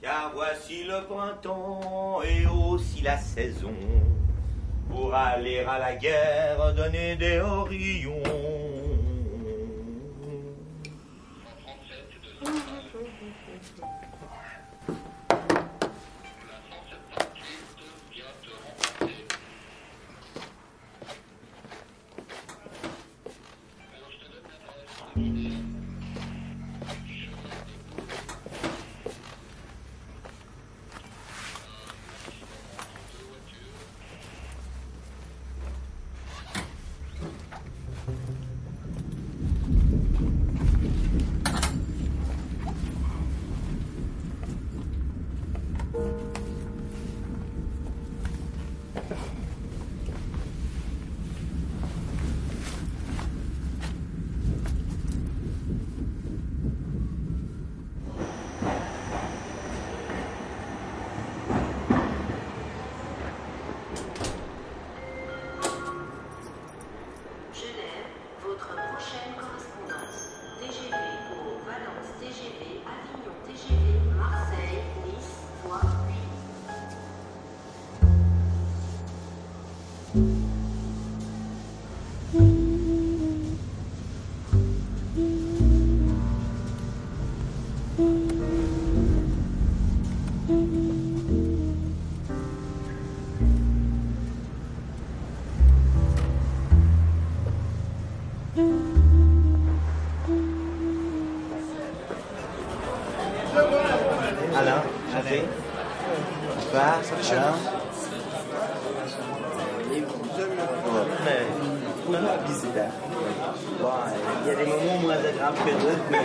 Car voici le printemps et aussi la saison pour aller à la guerre donner des orillons. Alain, chauffé. Alain. Il y a des moments moins agréables que d'autres, mais...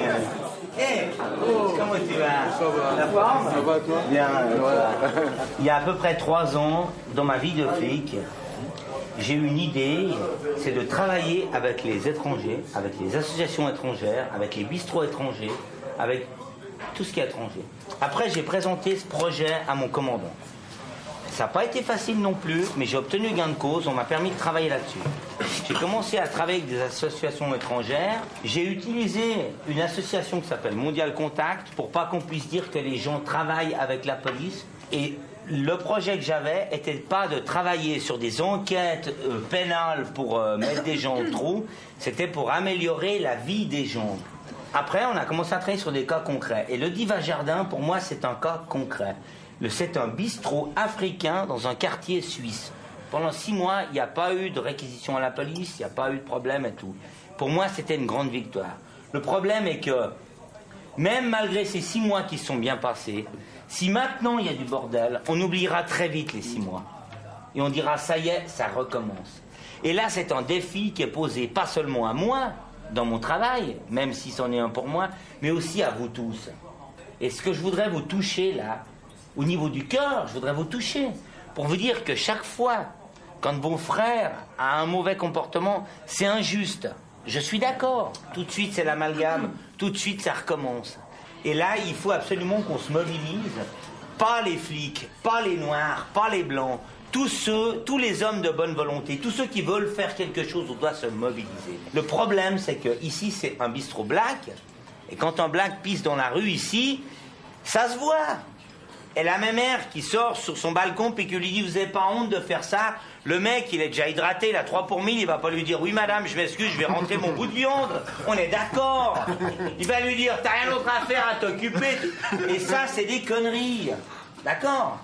Hé, comment tu vas? Ça va. La forme? Ça va, toi? Bien, Il y a à peu près 3 ans, dans ma vie de flic, j'ai eu une idée, c'est de travailler avec les étrangers, avec les associations étrangères, avec les bistrots étrangers, avec tout ce qui est étranger. Après, j'ai présenté ce projet à mon commandant. Ça n'a pas été facile non plus, mais j'ai obtenu gain de cause, on m'a permis de travailler là-dessus. J'ai commencé à travailler avec des associations étrangères. J'ai utilisé une association qui s'appelle Mondial Contact pour pas qu'on puisse dire que les gens travaillent avec la police. Et le projet que j'avais était pas de travailler sur des enquêtes pénales pour mettre des gens au trou, c'était pour améliorer la vie des gens. Après, on a commencé à travailler sur des cas concrets. Et le Diva Jardin, pour moi, c'est un cas concret. C'est un bistrot africain dans un quartier suisse. Pendant 6 mois, il n'y a pas eu de réquisition à la police, il n'y a pas eu de problème et tout. Pour moi, c'était une grande victoire. Le problème est que, même malgré ces 6 mois qui sont bien passés, si maintenant il y a du bordel, on oubliera très vite les 6 mois. Et on dira, ça y est, ça recommence. Et là, c'est un défi qui est posé pas seulement à moi, dans mon travail, même si c'en est un pour moi, mais aussi à vous tous. Et ce que je voudrais vous toucher là, au niveau du cœur, je voudrais vous toucher, pour vous dire que chaque fois, quand vos frères a un mauvais comportement, c'est injuste. Je suis d'accord. Tout de suite, c'est l'amalgame. Tout de suite, ça recommence. Et là, il faut absolument qu'on se mobilise. Pas les flics, pas les noirs, pas les blancs. Tous les hommes de bonne volonté, tous ceux qui veulent faire quelque chose, on doit se mobiliser. Le problème, c'est que ici, c'est un bistrot black. Et quand un black pisse dans la rue ici, ça se voit. Et la même mère qui sort sur son balcon puis qui lui dit « Vous n'avez pas honte de faire ça ?» Le mec, il est déjà hydraté, il a 3 pour 1000, il va pas lui dire « Oui madame, je m'excuse, je vais rentrer mon bout de viande. » On est d'accord. Il va lui dire « T'as rien d'autre à faire à t'occuper. » Et ça, c'est des conneries. D'accord?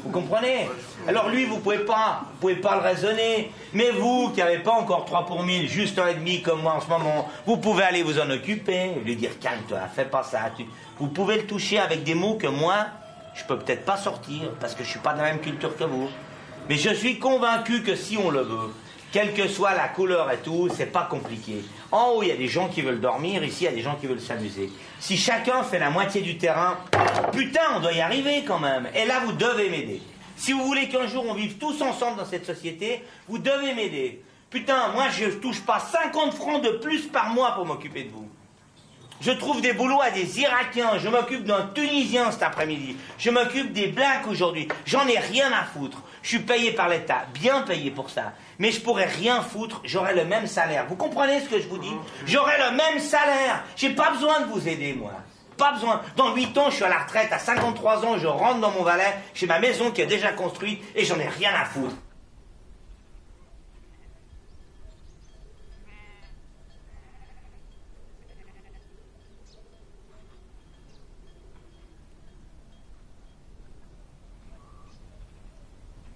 Vous comprenez? Alors lui, vous pouvez pas le raisonner. Mais vous, qui n'avez pas encore 3 pour 1000, juste 1,5 comme moi en ce moment, vous pouvez aller vous en occuper, lui dire « Calme-toi, fais pas ça. » Vous pouvez le toucher avec des mots que moi, je peux peut-être pas sortir, parce que je suis pas de la même culture que vous. Mais je suis convaincu que si on le veut, quelle que soit la couleur et tout, c'est pas compliqué. En haut, il y a des gens qui veulent dormir, ici, il y a des gens qui veulent s'amuser. Si chacun fait la moitié du terrain, putain, on doit y arriver quand même. Et là, vous devez m'aider. Si vous voulez qu'un jour on vive tous ensemble dans cette société, vous devez m'aider. Putain, moi, je touche pas 50 francs de plus par mois pour m'occuper de vous. Je trouve des boulots à des Irakiens, je m'occupe d'un Tunisien cet après-midi, je m'occupe des Blacks aujourd'hui, j'en ai rien à foutre. Je suis payé par l'État, bien payé pour ça, mais je pourrais rien foutre, j'aurais le même salaire. Vous comprenez ce que je vous dis? J'aurais le même salaire, j'ai pas besoin de vous aider moi. pas besoin. Dans 8 ans, je suis à la retraite. À 53 ans, je rentre dans mon Valais. J'ai ma maison qui est déjà construite et j'en ai rien à foutre.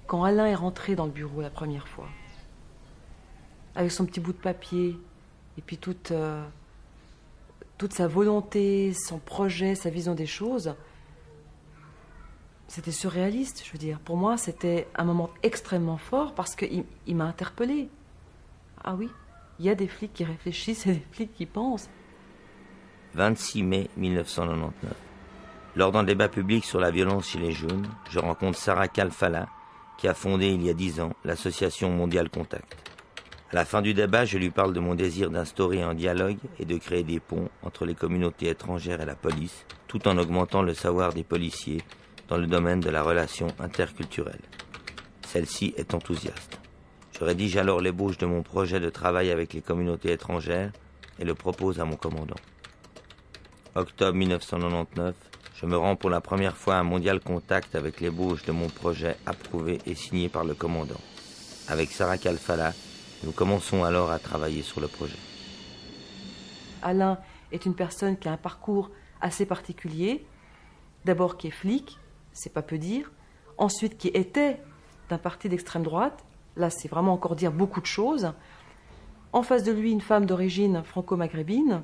Quand Alain est rentré dans le bureau la première fois, avec son petit bout de papier, et puis toute sa volonté, son projet, sa vision des choses, c'était surréaliste, je veux dire. Pour moi, c'était un moment extrêmement fort parce qu'il m'a interpellée. Ah oui, il y a des flics qui réfléchissent et des flics qui pensent. 26 mai 1999. Lors d'un débat public sur la violence chez les jeunes, je rencontre Sarah Kalfala, qui a fondé il y a 10 ans l'association Mondial Contact. À la fin du débat, je lui parle de mon désir d'instaurer un dialogue et de créer des ponts entre les communautés étrangères et la police, tout en augmentant le savoir des policiers dans le domaine de la relation interculturelle. Celle-ci est enthousiaste. Je rédige alors l'ébauche de mon projet de travail avec les communautés étrangères et le propose à mon commandant. Octobre 1999, je me rends pour la première fois à un Mondial Contact avec l'ébauche de mon projet approuvé et signé par le commandant. Avec Sarah Kalfala, nous commençons alors à travailler sur le projet. Alain est une personne qui a un parcours assez particulier. D'abord qui est flic, c'est pas peu dire. Ensuite qui était d'un parti d'extrême droite. Là, c'est vraiment encore dire beaucoup de choses. En face de lui, une femme d'origine franco-maghrébine,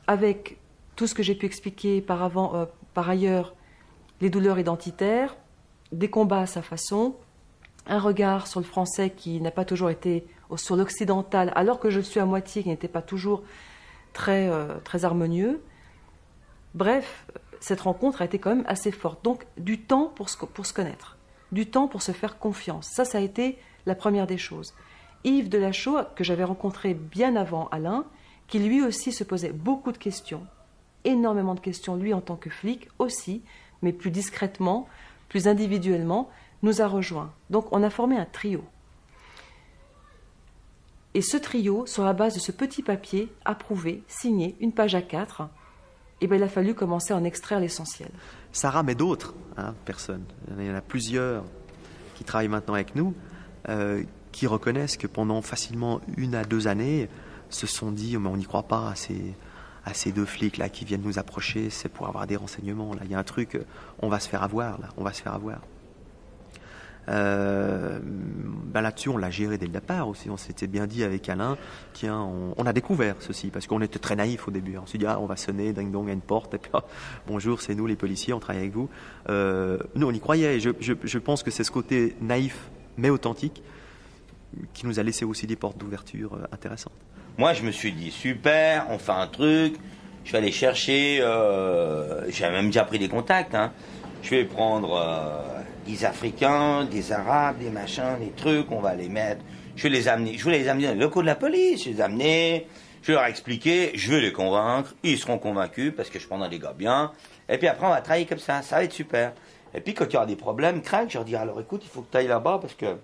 avec tout ce que j'ai pu expliquer par ailleurs, les douleurs identitaires, des combats à sa façon, un regard sur le français qui n'a pas toujours été sur l'occidental, alors que je le suis à moitié, qui n'était pas toujours très harmonieux. Bref, cette rencontre a été quand même assez forte. Donc, du temps pour se connaître, du temps pour se faire confiance. Ça a été la première des choses. Yves Delachaux, que j'avais rencontré bien avant Alain, qui lui aussi se posait beaucoup de questions, énormément de questions, lui en tant que flic aussi, mais plus discrètement, plus individuellement, nous a rejoints. Donc on a formé un trio. Et ce trio, sur la base de ce petit papier approuvé, signé, une page A4, il a fallu commencer à en extraire l'essentiel. Sarah, mais d'autres personnes. Il y en a plusieurs qui travaillent maintenant avec nous, qui reconnaissent que pendant facilement 1 à 2 années, se sont dit, mais on n'y croit pas à ces 2 flics-là qui viennent nous approcher, c'est pour avoir des renseignements. Là. Il y a un truc, on va se faire avoir, là, on va se faire avoir. Là-dessus, on l'a géré dès le départ aussi. On s'était bien dit avec Alain, tiens, on a découvert ceci, parce qu'on était très naïfs au début. On s'est dit, on va sonner ding-dong à une porte, et puis, bonjour, c'est nous les policiers, on travaille avec vous. Nous, on y croyait, et je pense que c'est ce côté naïf, mais authentique, qui nous a laissé aussi des portes d'ouverture intéressantes. Moi, je me suis dit, super, on fait un truc, je vais aller chercher, j'ai même déjà pris des contacts, je vais prendre des Africains, des Arabes, des machins, des trucs, on va les mettre, je vais les amener dans les locaux de la police, je vais les amener, je vais leur expliquer, je vais les convaincre, ils seront convaincus parce que je prendrai des gars bien, et puis après on va travailler comme ça va être super. Et puis quand il y aura des problèmes, crac, je leur dirai, alors écoute, il faut que tu ailles là-bas parce que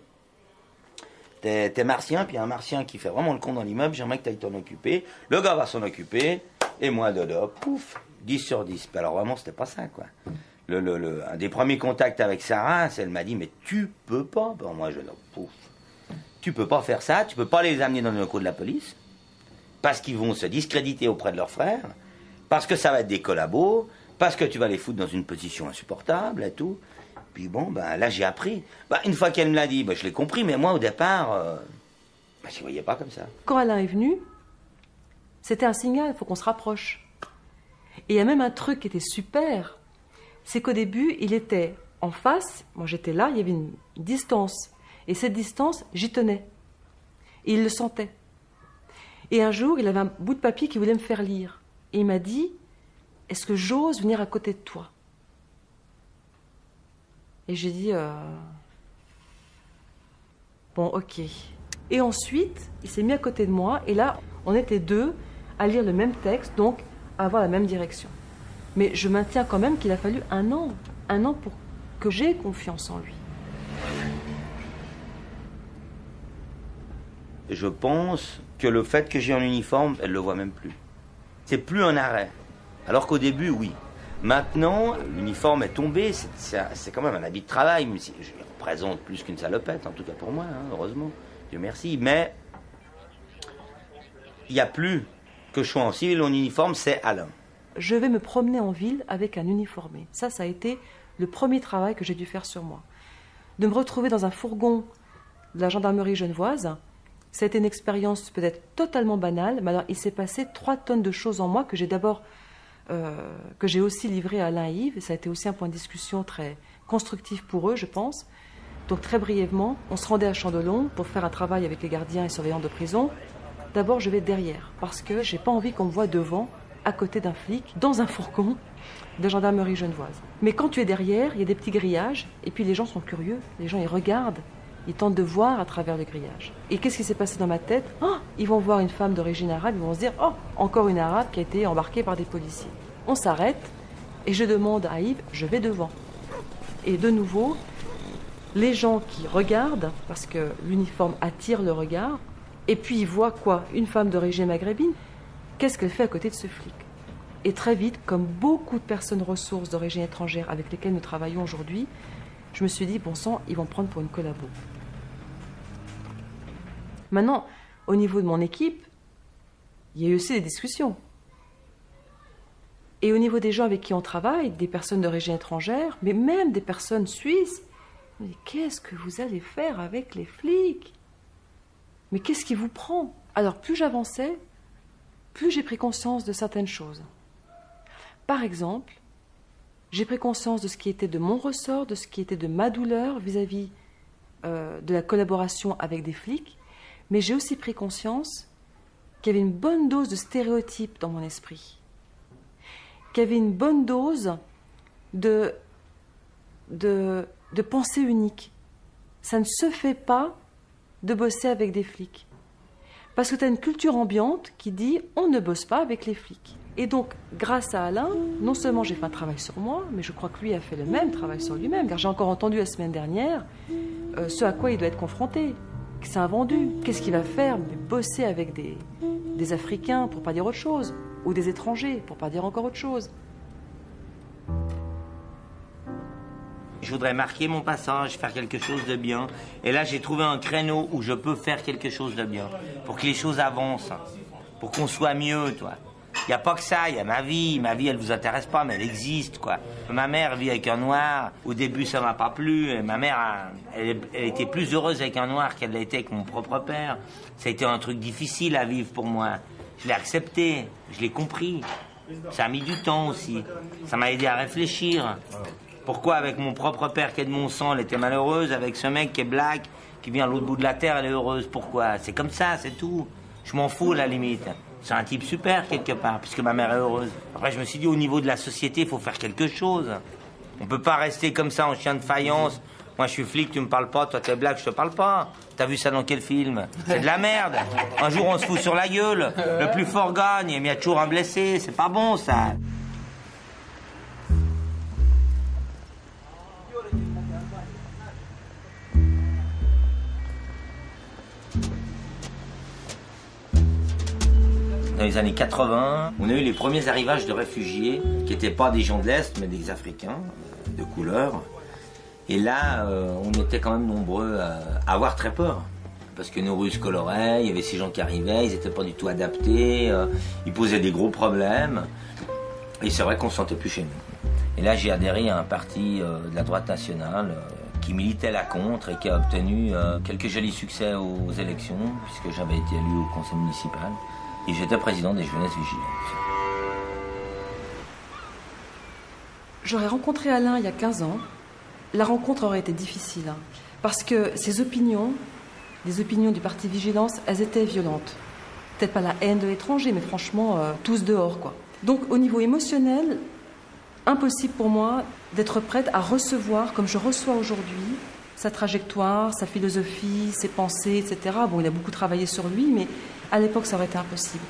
t'es martien, puis il y a un martien qui fait vraiment le con dans l'immeuble, j'aimerais que tu ailles t'en occuper, le gars va s'en occuper, et moi, dodo, pouf, 10 sur 10. Puis alors vraiment, c'était pas ça, quoi. Un des premiers contacts avec Sarah, elle m'a dit, mais tu peux pas. Bon, moi, je dis, pouf, tu peux pas faire ça, tu peux pas les amener dans le locaux de la police, parce qu'ils vont se discréditer auprès de leurs frères, parce que ça va être des collabos, parce que tu vas les foutre dans une position insupportable et tout. Puis bon, là, j'ai appris. Une fois qu'elle me l'a dit, je l'ai compris, mais moi, au départ, je ne voyais pas comme ça. Quand Alain est venu, c'était un signal, il faut qu'on se rapproche. Et il y a même un truc qui était super, c'est qu'au début, il était en face, moi j'étais là, il y avait une distance. Et cette distance, j'y tenais. Et il le sentait. Et un jour, il avait un bout de papier qu'il voulait me faire lire. Et il m'a dit, est-ce que j'ose venir à côté de toi ? Et j'ai dit, bon, ok. Et ensuite, il s'est mis à côté de moi, et là, on était 2 à lire le même texte, donc à avoir la même direction. Mais je maintiens quand même qu'il a fallu 1 an pour que j'aie confiance en lui. Je pense que le fait que j'ai un uniforme, elle le voit même plus. C'est plus un arrêt. Alors qu'au début, oui. Maintenant, l'uniforme est tombé, c'est quand même un habit de travail, même si je représente plus qu'une salopette, en tout cas pour moi, hein, heureusement, Dieu merci. Mais il n'y a plus que je sois en civil ou en uniforme, c'est Alain. Je vais me promener en ville avec un uniformé. Ça a été le premier travail que j'ai dû faire sur moi. De me retrouver dans un fourgon de la gendarmerie genevoise, ça a été une expérience peut-être totalement banale, mais alors il s'est passé 3 tonnes de choses en moi que j'ai aussi livré à Alain et Yves, et ça a été aussi un point de discussion très constructif pour eux, je pense. Donc très brièvement, on se rendait à Chandelon pour faire un travail avec les gardiens et surveillants de prison. D'abord, je vais derrière, parce que j'ai pas envie qu'on me voie devant, à côté d'un flic, dans un fourgon de gendarmerie genevoise. Mais quand tu es derrière, il y a des petits grillages, et puis les gens sont curieux, les gens ils regardent, ils tentent de voir à travers le grillage. Et qu'est-ce qui s'est passé dans ma tête? Oh, ils vont voir une femme d'origine arabe, ils vont se dire « Oh, encore une arabe qui a été embarquée par des policiers. » On s'arrête, et je demande à Yves, je vais devant. Et de nouveau, les gens qui regardent, parce que l'uniforme attire le regard, et puis ils voient quoi? Une femme d'origine maghrébine. Qu'est-ce qu'elle fait à côté de ce flic? Et très vite, comme beaucoup de personnes ressources d'origine étrangère avec lesquelles nous travaillons aujourd'hui, je me suis dit, bon sang, ils vont me prendre pour une collabo. Maintenant, au niveau de mon équipe, il y a eu aussi des discussions. Et au niveau des gens avec qui on travaille, des personnes d'origine étrangère, mais même des personnes suisses, mais qu'est-ce que vous allez faire avec les flics? Mais qu'est-ce qui vous prend? Alors plus j'avançais, plus j'ai pris conscience de certaines choses. Par exemple, j'ai pris conscience de ce qui était de mon ressort, de ce qui était de ma douleur vis-à-vis de la collaboration avec des flics, mais j'ai aussi pris conscience qu'il y avait une bonne dose de stéréotypes dans mon esprit, qu'il y avait une bonne dose de pensée unique. Ça ne se fait pas de bosser avec des flics. Parce que tu as une culture ambiante qui dit on ne bosse pas avec les flics. Et donc, grâce à Alain, non seulement j'ai fait un travail sur moi, mais je crois que lui a fait le même travail sur lui-même. Car j'ai encore entendu la semaine dernière ce à quoi il doit être confronté. C'est un vendu. Qu'est-ce qu'il va faire? Bosser avec des Africains, pour pas dire autre chose. Ou des étrangers, pour pas dire encore autre chose. Je voudrais marquer mon passage, faire quelque chose de bien. Et là, j'ai trouvé un créneau où je peux faire quelque chose de bien. Pour que les choses avancent. Pour qu'on soit mieux, toi. Il n'y a pas que ça, il y a ma vie. Ma vie, elle vous intéresse pas, mais elle existe, quoi. Ma mère vit avec un noir. Au début, ça m'a pas plu. Et ma mère, elle était plus heureuse avec un noir qu'elle l'a été avec mon propre père. Ça a été un truc difficile à vivre pour moi. Je l'ai accepté, je l'ai compris. Ça a mis du temps aussi. Ça m'a aidé à réfléchir. Pourquoi avec mon propre père qui est de mon sang, elle était malheureuse, avec ce mec qui est black, qui vient à l'autre bout de la terre, elle est heureuse? Pourquoi? C'est comme ça, c'est tout. Je m'en fous à la limite. C'est un type super quelque part, puisque ma mère est heureuse. Après, je me suis dit, au niveau de la société, il faut faire quelque chose. On peut pas rester comme ça en chien de faïence. Moi, je suis flic, tu me parles pas, toi t'es black, je te parle pas. T'as vu ça dans quel film? C'est de la merde. Un jour, on se fout sur la gueule. Le plus fort gagne, mais il y a toujours un blessé. C'est pas bon, ça. Dans les années 80, on a eu les premiers arrivages de réfugiés qui n'étaient pas des gens de l'Est, mais des Africains de couleur. Et là, on était quand même nombreux à avoir très peur. Parce que nos rues se coloraient, il y avait ces gens qui arrivaient, ils n'étaient pas du tout adaptés, ils posaient des gros problèmes. Et c'est vrai qu'on ne se sentait plus chez nous. Et là, j'ai adhéré à un parti de la droite nationale qui militait la contre et qui a obtenu quelques jolis succès aux élections, puisque j'avais été élu au conseil municipal. Et j'étais président des Jeunesses Vigilantes. J'aurais rencontré Alain il y a 15 ans. La rencontre aurait été difficile, hein, parce que ses opinions, les opinions du parti Vigilance, elles étaient violentes. Peut-être pas la haine de l'étranger, mais franchement, tous dehors, quoi. Donc, au niveau émotionnel, impossible pour moi d'être prête à recevoir, comme je reçois aujourd'hui, sa trajectoire, sa philosophie, ses pensées, etc. Bon, il a beaucoup travaillé sur lui, mais à l'époque, ça aurait été impossible.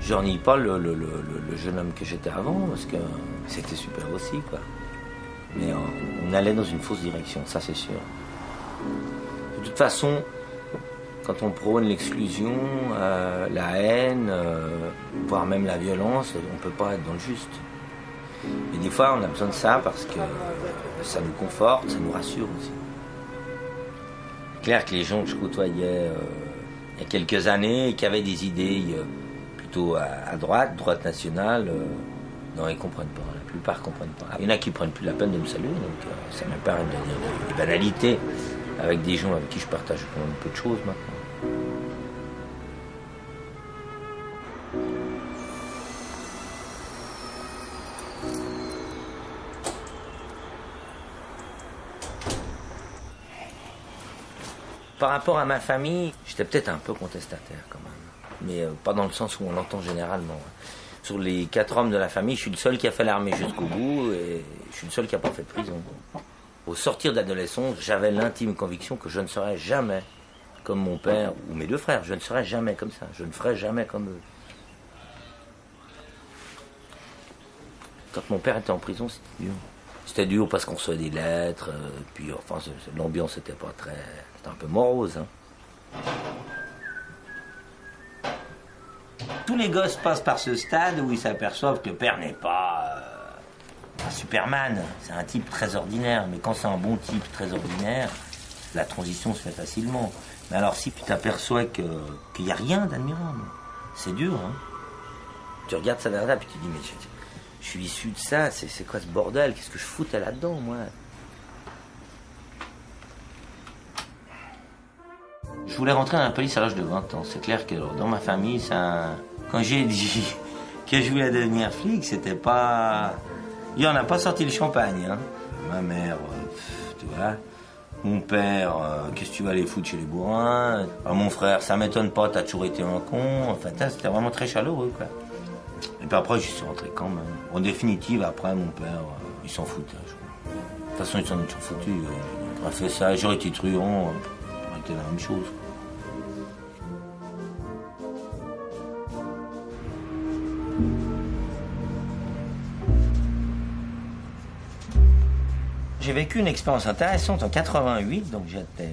Je renie pas le jeune homme que j'étais avant, parce que c'était super aussi, quoi. Mais on allait dans une fausse direction, ça c'est sûr. De toute façon, Quand on prône l'exclusion, la haine, voire même la violence, on ne peut pas être dans le juste. Et des fois, on a besoin de ça parce que ça nous conforte, ça nous rassure aussi. C'est clair que les gens que je côtoyais il y a quelques années, qui avaient des idées plutôt à droite nationale, non, ils ne comprennent pas. La plupart ne comprennent pas. Il y en a qui ne prennent plus la peine de me saluer, donc ça me permet de dire des banalités avec des gens avec qui je partage quand même peu de choses maintenant. Par rapport à ma famille, j'étais peut-être un peu contestataire quand même, mais pas dans le sens où on l'entend généralement. Sur les 4 hommes de la famille, je suis le seul qui a fait l'armée jusqu'au bout et je suis le seul qui n'a pas fait de prison. Au sortir d'adolescence, j'avais l'intime conviction que je ne serais jamais comme mon père ou mes 2 frères. Je ne serais jamais comme ça. Je ne ferais jamais comme eux. Quand mon père était en prison, c'était dur. C'était dur parce qu'on recevait des lettres, puis enfin, l'ambiance n'était pas très... C'était un peu morose. Hein. Tous les gosses passent par ce stade où ils s'aperçoivent que père n'est pas un Superman. C'est un type très ordinaire. Mais quand c'est un bon type très ordinaire, la transition se fait facilement. Mais alors si tu t'aperçois qu'il n'y a rien d'admirable, c'est dur. Hein. Tu regardes ça derrière puis tu te dis, mais je suis issu de ça, c'est quoi ce bordel? Qu'est-ce que je foutais là-dedans, moi? Je voulais rentrer dans la police à l'âge de 20 ans. C'est clair que dans ma famille, ça... Quand j'ai dit que je voulais devenir flic, c'était pas... Il n'en a pas sorti le champagne, hein. Ma mère, tu vois. Mon père, qu'est-ce que tu vas aller foutre chez les bourrins? Mon frère, ça m'étonne pas, t'as toujours été un con. Enfin, c'était vraiment très chaleureux, quoi. Et puis après, j'y suis rentré quand même. En définitive, après, mon père, il s'en foutait. De toute façon, ils s'en sont foutus. Il a fait ça, j'aurais été truand, ça aurait été la même chose. J'ai vécu une expérience intéressante en 88, donc j'étais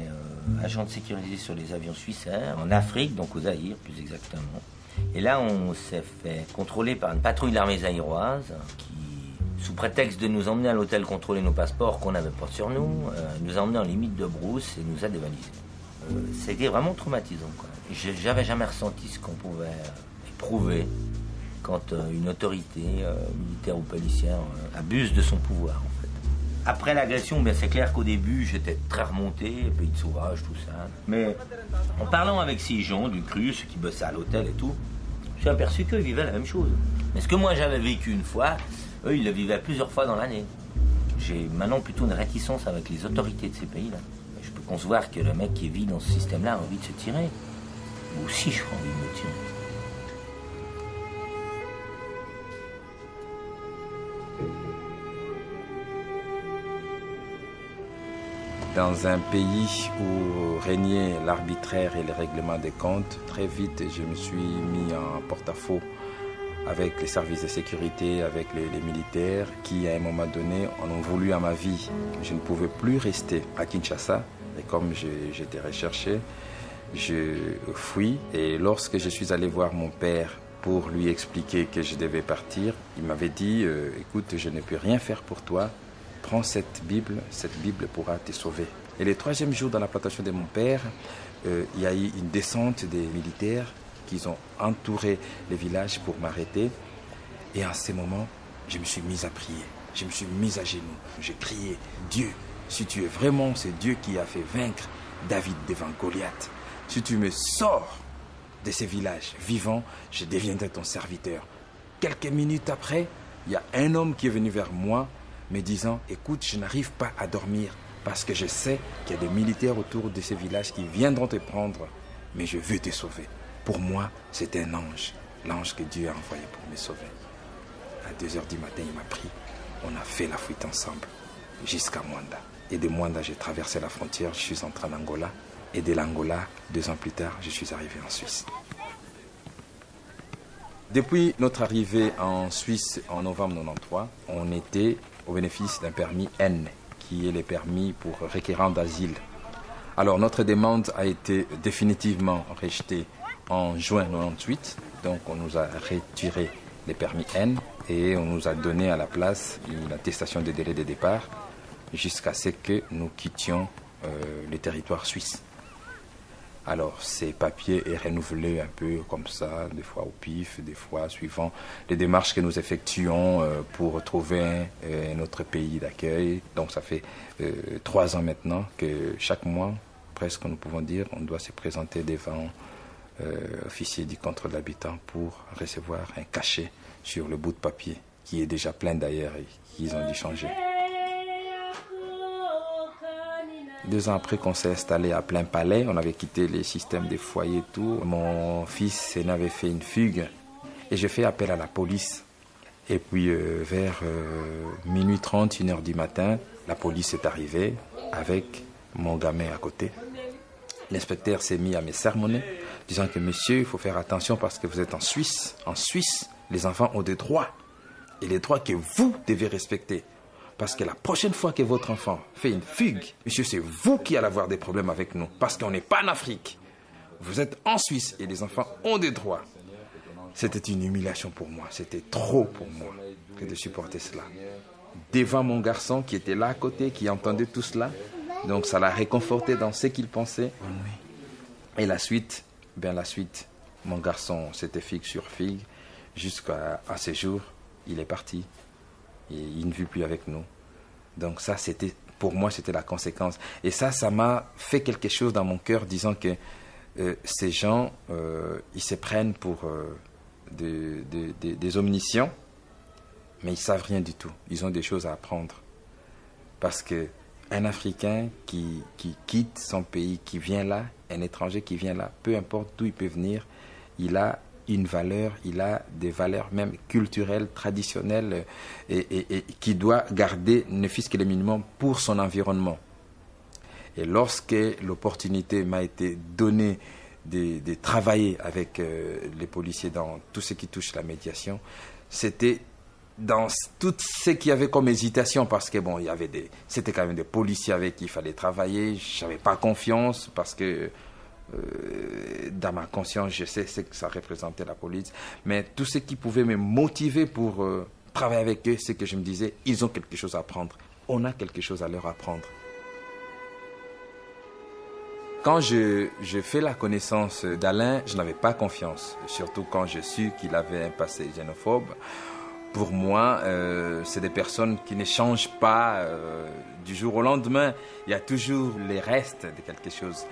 agent de sécurité sur les avions Swissair, en Afrique, donc au Zaïre plus exactement. Et là, on s'est fait contrôler par une patrouille de l'armée zaïroise qui, sous prétexte de nous emmener à l'hôtel contrôler nos passeports qu'on n'avait pas sur nous, nous a emmenés en limite de brousse et nous a dévalisés. C'était vraiment traumatisant, quoi. J'avais jamais ressenti ce qu'on pouvait éprouver quand une autorité militaire ou policière abuse de son pouvoir, en fait. Après l'agression, ben c'est clair qu'au début, j'étais très remonté, pays de sauvage, tout ça. Mais en parlant avec ces gens du cru, ceux qui bossaient à l'hôtel et tout, j'ai aperçu qu'eux vivaient la même chose. Mais ce que moi j'avais vécu une fois, eux ils le vivaient plusieurs fois dans l'année. J'ai maintenant plutôt une réticence avec les autorités de ces pays-là. Je peux concevoir que le mec qui vit dans ce système-là a envie de se tirer. Ou aussi j'aurais envie de me tirer. Dans un pays où régnait l'arbitraire et le règlement des comptes, très vite je me suis mis en porte-à-faux avec les services de sécurité, avec les militaires qui à un moment donné en ont voulu à ma vie. Je ne pouvais plus rester à Kinshasa et comme j'étais recherché, je fuis et lorsque je suis allé voir mon père pour lui expliquer que je devais partir, il m'avait dit écoute, je ne peux rien faire pour toi. Prends cette Bible pourra te sauver. Et le 3e jour dans la plantation de mon père, il y a eu une descente des militaires qui ont entouré le village pour m'arrêter. Et en ce moment, je me suis mis à prier. Je me suis mis à genoux. J'ai crié, Dieu, si tu es vraiment ce Dieu qui a fait vaincre David devant Goliath, si tu me sors de ce village vivant, je deviendrai ton serviteur. Quelques minutes après, il y a un homme qui est venu vers moi me disant, écoute, je n'arrive pas à dormir parce que je sais qu'il y a des militaires autour de ce village qui viendront te prendre, mais je veux te sauver. Pour moi, c'est un ange, l'ange que Dieu a envoyé pour me sauver. À 2h du matin, il m'a pris, on a fait la fuite ensemble jusqu'à Mwanda. Et de Mwanda, j'ai traversé la frontière, je suis entré en Angola. Et de l'Angola, 2 ans plus tard, je suis arrivé en Suisse. Depuis notre arrivée en Suisse en novembre 1993, on était au bénéfice d'un permis N, qui est le permis pour requérant d'asile. Alors, notre demande a été définitivement rejetée en juin 98. Donc, on nous a retiré les permis N et on nous a donné à la place une attestation de délai de départ jusqu'à ce que nous quittions le territoire suisse. Alors, ces papiers est renouvelé un peu comme ça, des fois au pif, des fois suivant les démarches que nous effectuons pour trouver un autre pays d'accueil. Donc, ça fait 3 ans maintenant que chaque mois, presque nous pouvons dire, on doit se présenter devant officier du contrôle d'habitant pour recevoir un cachet sur le bout de papier, qui est déjà plein d'ailleurs et qu'ils ont dû changer. 2 ans après qu'on s'est installé à Plein Palais, on avait quitté les systèmes des foyers et tout. Mon fils aîné avait fait une fugue et j'ai fait appel à la police. Et puis vers minuit 30, 1h du matin, la police est arrivée avec mon gamin à côté. L'inspecteur s'est mis à me sermonner, disant que monsieur, il faut faire attention parce que vous êtes en Suisse. En Suisse, les enfants ont des droits. Et les droits que vous devez respecter. Parce que la prochaine fois que votre enfant fait une fugue, monsieur, c'est vous qui allez avoir des problèmes avec nous. Parce qu'on n'est pas en Afrique. Vous êtes en Suisse et les enfants ont des droits. C'était une humiliation pour moi. C'était trop pour moi que de supporter cela. Devant mon garçon qui était là à côté, qui entendait tout cela. Donc ça l'a réconforté dans ce qu'il pensait. Et la suite, mon garçon, c'était figue sur figue. Jusqu'à ce jour, il est parti. Et il ne vit plus avec nous. Donc ça, pour moi, c'était la conséquence. Et ça m'a fait quelque chose dans mon cœur, disant que ces gens, ils se prennent pour des omniscients, mais ils ne savent rien du tout. Ils ont des choses à apprendre. Parce qu'un Africain qui quitte son pays, qui vient là, un étranger qui vient là, peu importe d'où il peut venir, il a une valeur, il a des valeurs même culturelles, traditionnelles et qui doit garder ne fût-ce que le minimum pour son environnement. Et lorsque l'opportunité m'a été donnée de travailler avec les policiers dans tout ce qui touche la médiation, c'était dans tout ce qu'il y avait comme hésitation parce que bon, c'était quand même des policiers avec qui il fallait travailler, je n'avais pas confiance parce que dans ma conscience, je sais ce que ça représentait la police, mais tout ce qui pouvait me motiver pour travailler avec eux, c'est que je me disais, ils ont quelque chose à apprendre. On a quelque chose à leur apprendre. Quand je fais la connaissance d'Alain, je n'avais pas confiance, surtout quand j'ai su qu'il avait un passé xénophobe. Pour moi, c'est des personnes qui ne changent pas du jour au lendemain. Il y a toujours les restes de quelque chose.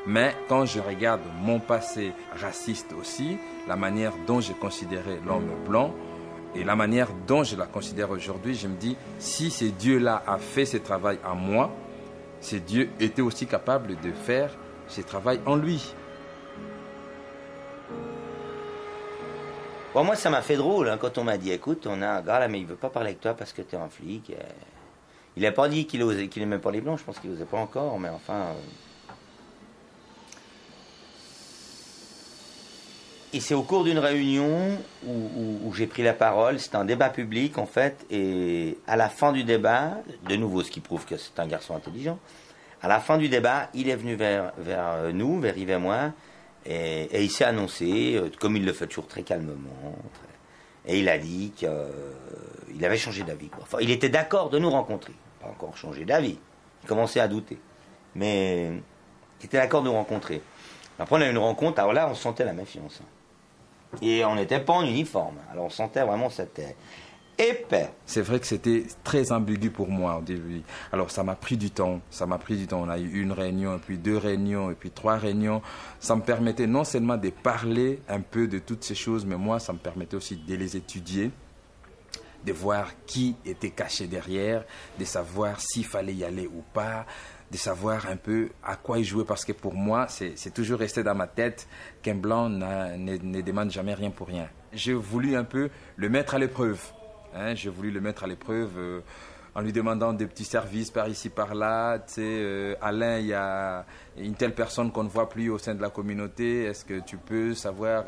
Mais quand je regarde mon passé raciste aussi, la manière dont j'ai considéré l'homme blanc et la manière dont je la considère aujourd'hui, je me dis, si ce Dieu-là a fait ce travail en moi, ce Dieu était aussi capable de faire ce travail en lui. Bon, moi, ça m'a fait drôle hein, quand on m'a dit, écoute, on a un gars là, mais il ne veut pas parler avec toi parce que tu es un flic. Il n'a pas dit qu'il n'aimait pas les blancs, je pense qu'il n'osait pas encore, mais enfin... Et c'est au cours d'une réunion où j'ai pris la parole, c'était un débat public en fait, et à la fin du débat, de nouveau ce qui prouve que c'est un garçon intelligent, à la fin du débat, il est venu vers nous, vers Yves et moi, et il s'est annoncé, comme il le fait toujours très calmement, et il a dit qu'il avait changé d'avis. Enfin, il était d'accord de nous rencontrer, pas encore changé d'avis, il commençait à douter, mais il était d'accord de nous rencontrer. Après on a eu une rencontre, alors là on sentait la méfiance. Et on n'était pas en uniforme. Alors on sentait vraiment c'était épais. C'est vrai que c'était très ambigu pour moi au début. Alors ça m'a pris du temps. On a eu une réunion, et puis 2 réunions, et puis 3 réunions. Ça me permettait non seulement de parler un peu de toutes ces choses, mais moi ça me permettait aussi de les étudier, de voir qui était caché derrière, de savoir s'il fallait y aller ou pas, de savoir un peu à quoi il jouait, parce que pour moi, c'est toujours resté dans ma tête qu'un blanc ne demande jamais rien pour rien. J'ai voulu un peu le mettre à l'épreuve. J'ai voulu le mettre à l'épreuve en lui demandant des petits services par ici, par là. Tu sais, Alain, il y a une telle personne qu'on ne voit plus au sein de la communauté. Est-ce que tu peux savoir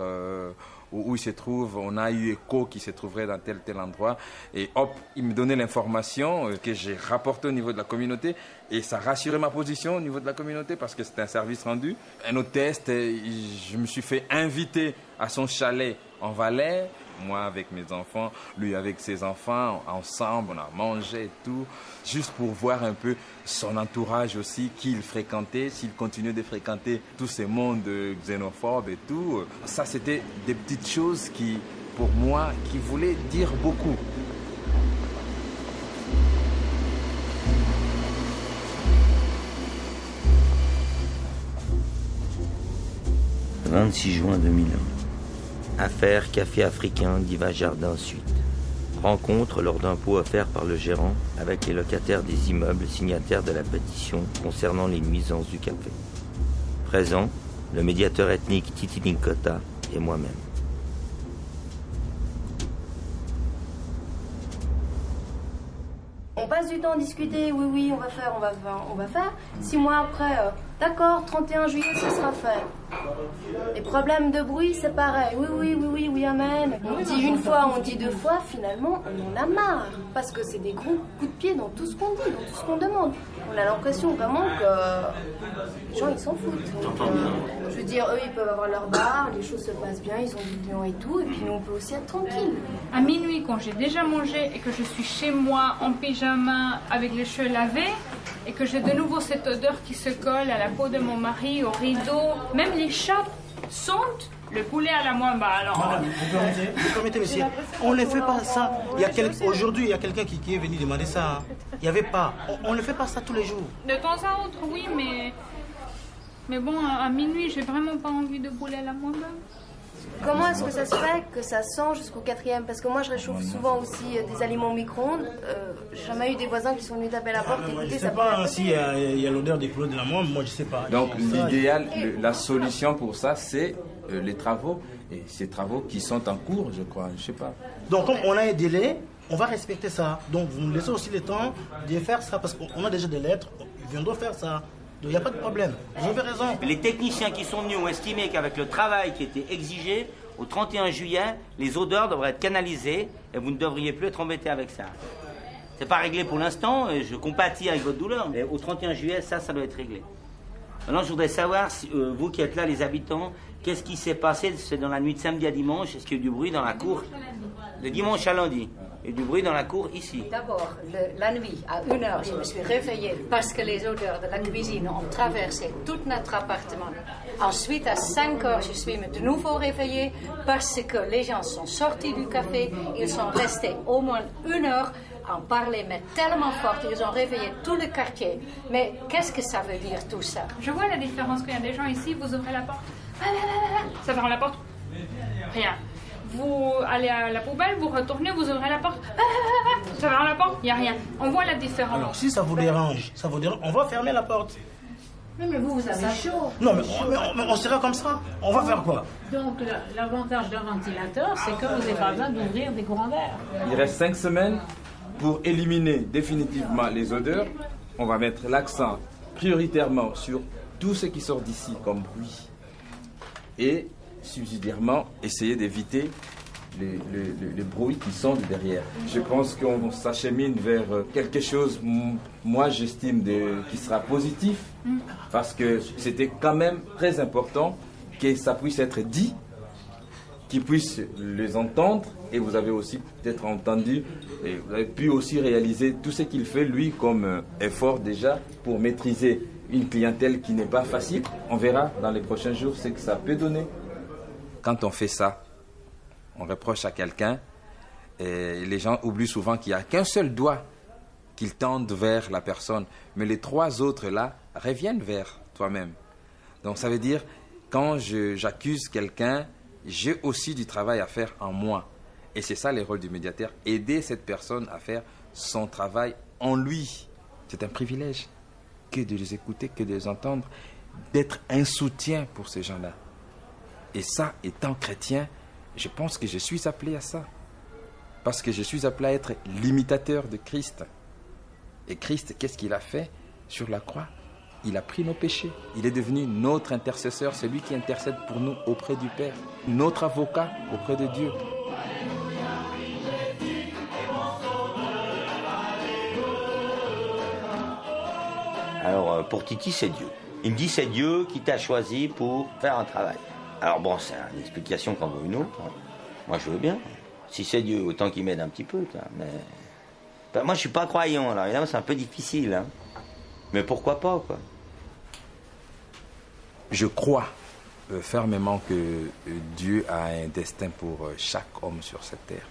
où il se trouve, on a eu écho qui se trouverait dans tel endroit. Et hop, il me donnait l'information que j'ai rapportée au niveau de la communauté. Et ça rassurait ma position au niveau de la communauté parce que c'était un service rendu. Un autre test, je me suis fait inviter à son chalet en Valais. Moi avec mes enfants, lui avec ses enfants, ensemble, on a mangé et tout, juste pour voir un peu son entourage aussi, qui il fréquentait, s'il continuait de fréquenter tous ces mondes xénophobes et tout. Ça, c'était des petites choses qui, pour moi, qui voulaient dire beaucoup. Le 26 juin 2001. Affaire Café Africain d'Yva Jardin Suite. Rencontre lors d'un pot offert par le gérant avec les locataires des immeubles signataires de la pétition concernant les nuisances du café. Présent, le médiateur ethnique Titi Nkota et moi-même. On passe du temps à discuter, oui, on va faire. 6 mois après, d'accord, 31 juillet, ça sera fait. Les problèmes de bruit, c'est pareil. Oui, amen. On dit une fois, on dit 2 fois, finalement, on en a marre. Parce que c'est des gros coups de pied dans tout ce qu'on dit, dans tout ce qu'on demande. On a l'impression vraiment que les gens, ils s'en foutent. Donc, je veux dire, eux, ils peuvent avoir leur bar, les choses se passent bien, ils ont du client et tout, et puis nous, on peut aussi être tranquille. À minuit, quand j'ai déjà mangé et que je suis chez moi en pyjama avec les cheveux lavés, et que j'ai de nouveau cette odeur qui se colle à la peau de mon mari, au rideau, même les chats sentent le poulet à la moimba. Alors... Madame, vous permettez, monsieur, on ne fait pas ça. Aujourd'hui, il y a quelqu'un qui est venu demander ça. Hein. Il n'y avait pas. On ne fait pas ça tous les jours. De temps à autre, oui, mais bon, à minuit, j'ai vraiment pas envie de poulet à la moimba. Comment est-ce que ça se fait que ça sent jusqu'au 4e? Parce que moi, je réchauffe souvent aussi des aliments au micro-ondes. J'ai jamais eu des voisins qui sont venus taper à la porte. Je ne sais pas s'il y a l'odeur des poules de la moimba, moi je ne sais pas. Donc l'idéal, la solution pour ça, c'est les travaux. Et ces travaux qui sont en cours, je crois, je ne sais pas. Donc comme on a un délai, on va respecter ça. Donc vous nous laissez aussi le temps de faire ça, parce qu'on a déjà des lettres, ils viendront faire ça. Donc il n'y a pas de problème, vous avez raison. Les techniciens qui sont venus ont estimé qu'avec le travail qui était exigé, au 31 juillet, les odeurs devraient être canalisées et vous ne devriez plus être embêtés avec ça. C'est pas réglé pour l'instant, je compatis avec votre douleur, mais au 31 juillet, ça doit être réglé. Maintenant, je voudrais savoir, si, vous qui êtes là, les habitants, qu'est-ce qui s'est passé dans la nuit de samedi à dimanche? Est-ce qu'il y a eu du bruit dans la cour? De dimanche à lundi. Et du bruit dans la cour ici. D'abord, la nuit, à 1h, je me suis réveillée parce que les odeurs de la cuisine ont traversé tout notre appartement. Ensuite, à 5h, je suis de nouveau réveillée parce que les gens sont sortis du café. Ils sont restés au moins 1h en parler, mais tellement fort, ils ont réveillé tout le quartier. Mais qu'est-ce que ça veut dire tout ça? Je vois la différence qu'il y a des gens ici, vous ouvrez la porte. Ça ferme la porte. Rien. Vous allez à la poubelle, vous retournez, vous ouvrez la porte. Ça ferme la porte, il n'y a rien. On voit la différence. Alors si ça vous dérange, on va fermer la porte. Mais vous avez chaud. Non, mais on sera comme ça. On va faire quoi? Donc l'avantage d'un ventilateur, c'est que vous n'avez pas besoin d'ouvrir des courants d'air. Il reste 5 semaines pour éliminer définitivement les odeurs. On va mettre l'accent prioritairement sur tout ce qui sort d'ici comme bruit. Et subsidiairement, essayer d'éviter les bruits qui sont de derrière. Je pense qu'on s'achemine vers quelque chose, moi j'estime, qui sera positif, parce que c'était quand même très important que ça puisse être dit, qu'ils puissent les entendre, et vous avez aussi peut-être entendu, et vous avez pu aussi réaliser tout ce qu'il fait, lui, comme effort déjà, pour maîtriser une clientèle qui n'est pas facile. On verra dans les prochains jours ce que ça peut donner. Quand on fait ça, on reproche à quelqu'un, et les gens oublient souvent qu'il n'y a qu'un seul doigt qu'ils tendent vers la personne, mais les 3 autres là reviennent vers toi-même. Donc ça veut dire, quand j'accuse quelqu'un, j'ai aussi du travail à faire en moi. Et c'est ça le rôle du médiateur, aider cette personne à faire son travail en lui. C'est un privilège que de les écouter, que de les entendre, d'être un soutien pour ces gens-là. Et ça, étant chrétien, je pense que je suis appelé à ça. Parce que je suis appelé à être l'imitateur de Christ. Et Christ, qu'est-ce qu'il a fait sur la croix? Il a pris nos péchés. Il est devenu notre intercesseur, celui qui intercède pour nous auprès du Père, notre avocat auprès de Dieu. Alors, pour Titi, c'est Dieu. Il me dit, c'est Dieu qui t'a choisi pour faire un travail. Alors bon, c'est une explication comme une autre. Moi, je veux bien. Si c'est Dieu, autant qu'il m'aide un petit peu. Mais ben, moi, je suis pas croyant. Alors évidemment, c'est un peu difficile. Hein. Mais pourquoi pas, quoi. Je crois fermement que Dieu a un destin pour chaque homme sur cette terre.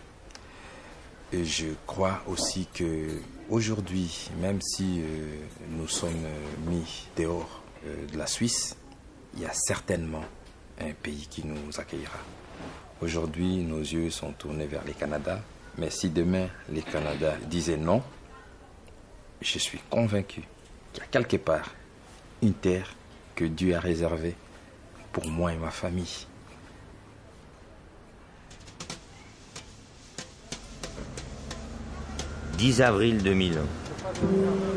Et je crois aussi que aujourd'hui, même si nous sommes mis dehors de la Suisse, il y a certainement un pays qui nous accueillera. Aujourd'hui, nos yeux sont tournés vers le Canada, mais si demain le Canada disait non, je suis convaincu qu'il y a quelque part une terre que Dieu a réservée pour moi et ma famille. « 10 avril 2001.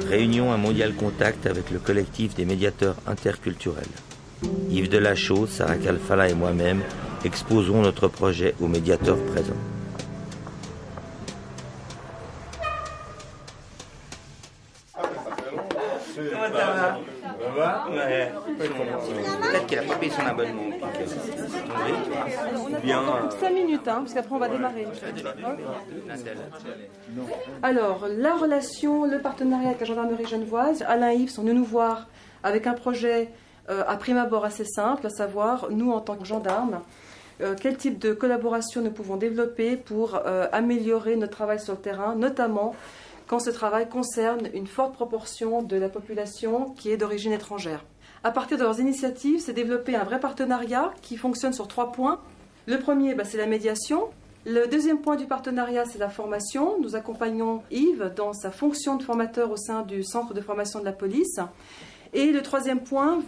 Réunion à Mondial Contact avec le collectif des médiateurs interculturels. Yves Delachaux, Sarah Kalfala et moi-même exposons notre projet aux médiateurs présents. Comment ça va? Peut-être qu'elle n'a pas payé son abonnement. On attend 5 minutes, hein, parce qu'après on va démarrer. Alors, la relation, le partenariat avec la gendarmerie genevoise, Alain et Yves sont venus nous voir avec un projet à prime abord assez simple, à savoir, nous en tant que gendarmes, quel type de collaboration nous pouvons développer pour améliorer notre travail sur le terrain, notamment quand ce travail concerne une forte proportion de la population qui est d'origine étrangère. À partir de leurs initiatives, c'est développer un vrai partenariat qui fonctionne sur 3 points. Le premier, c'est la médiation. Le deuxième point du partenariat, c'est la formation. Nous accompagnons Yves dans sa fonction de formateur au sein du centre de formation de la police. Et le troisième point,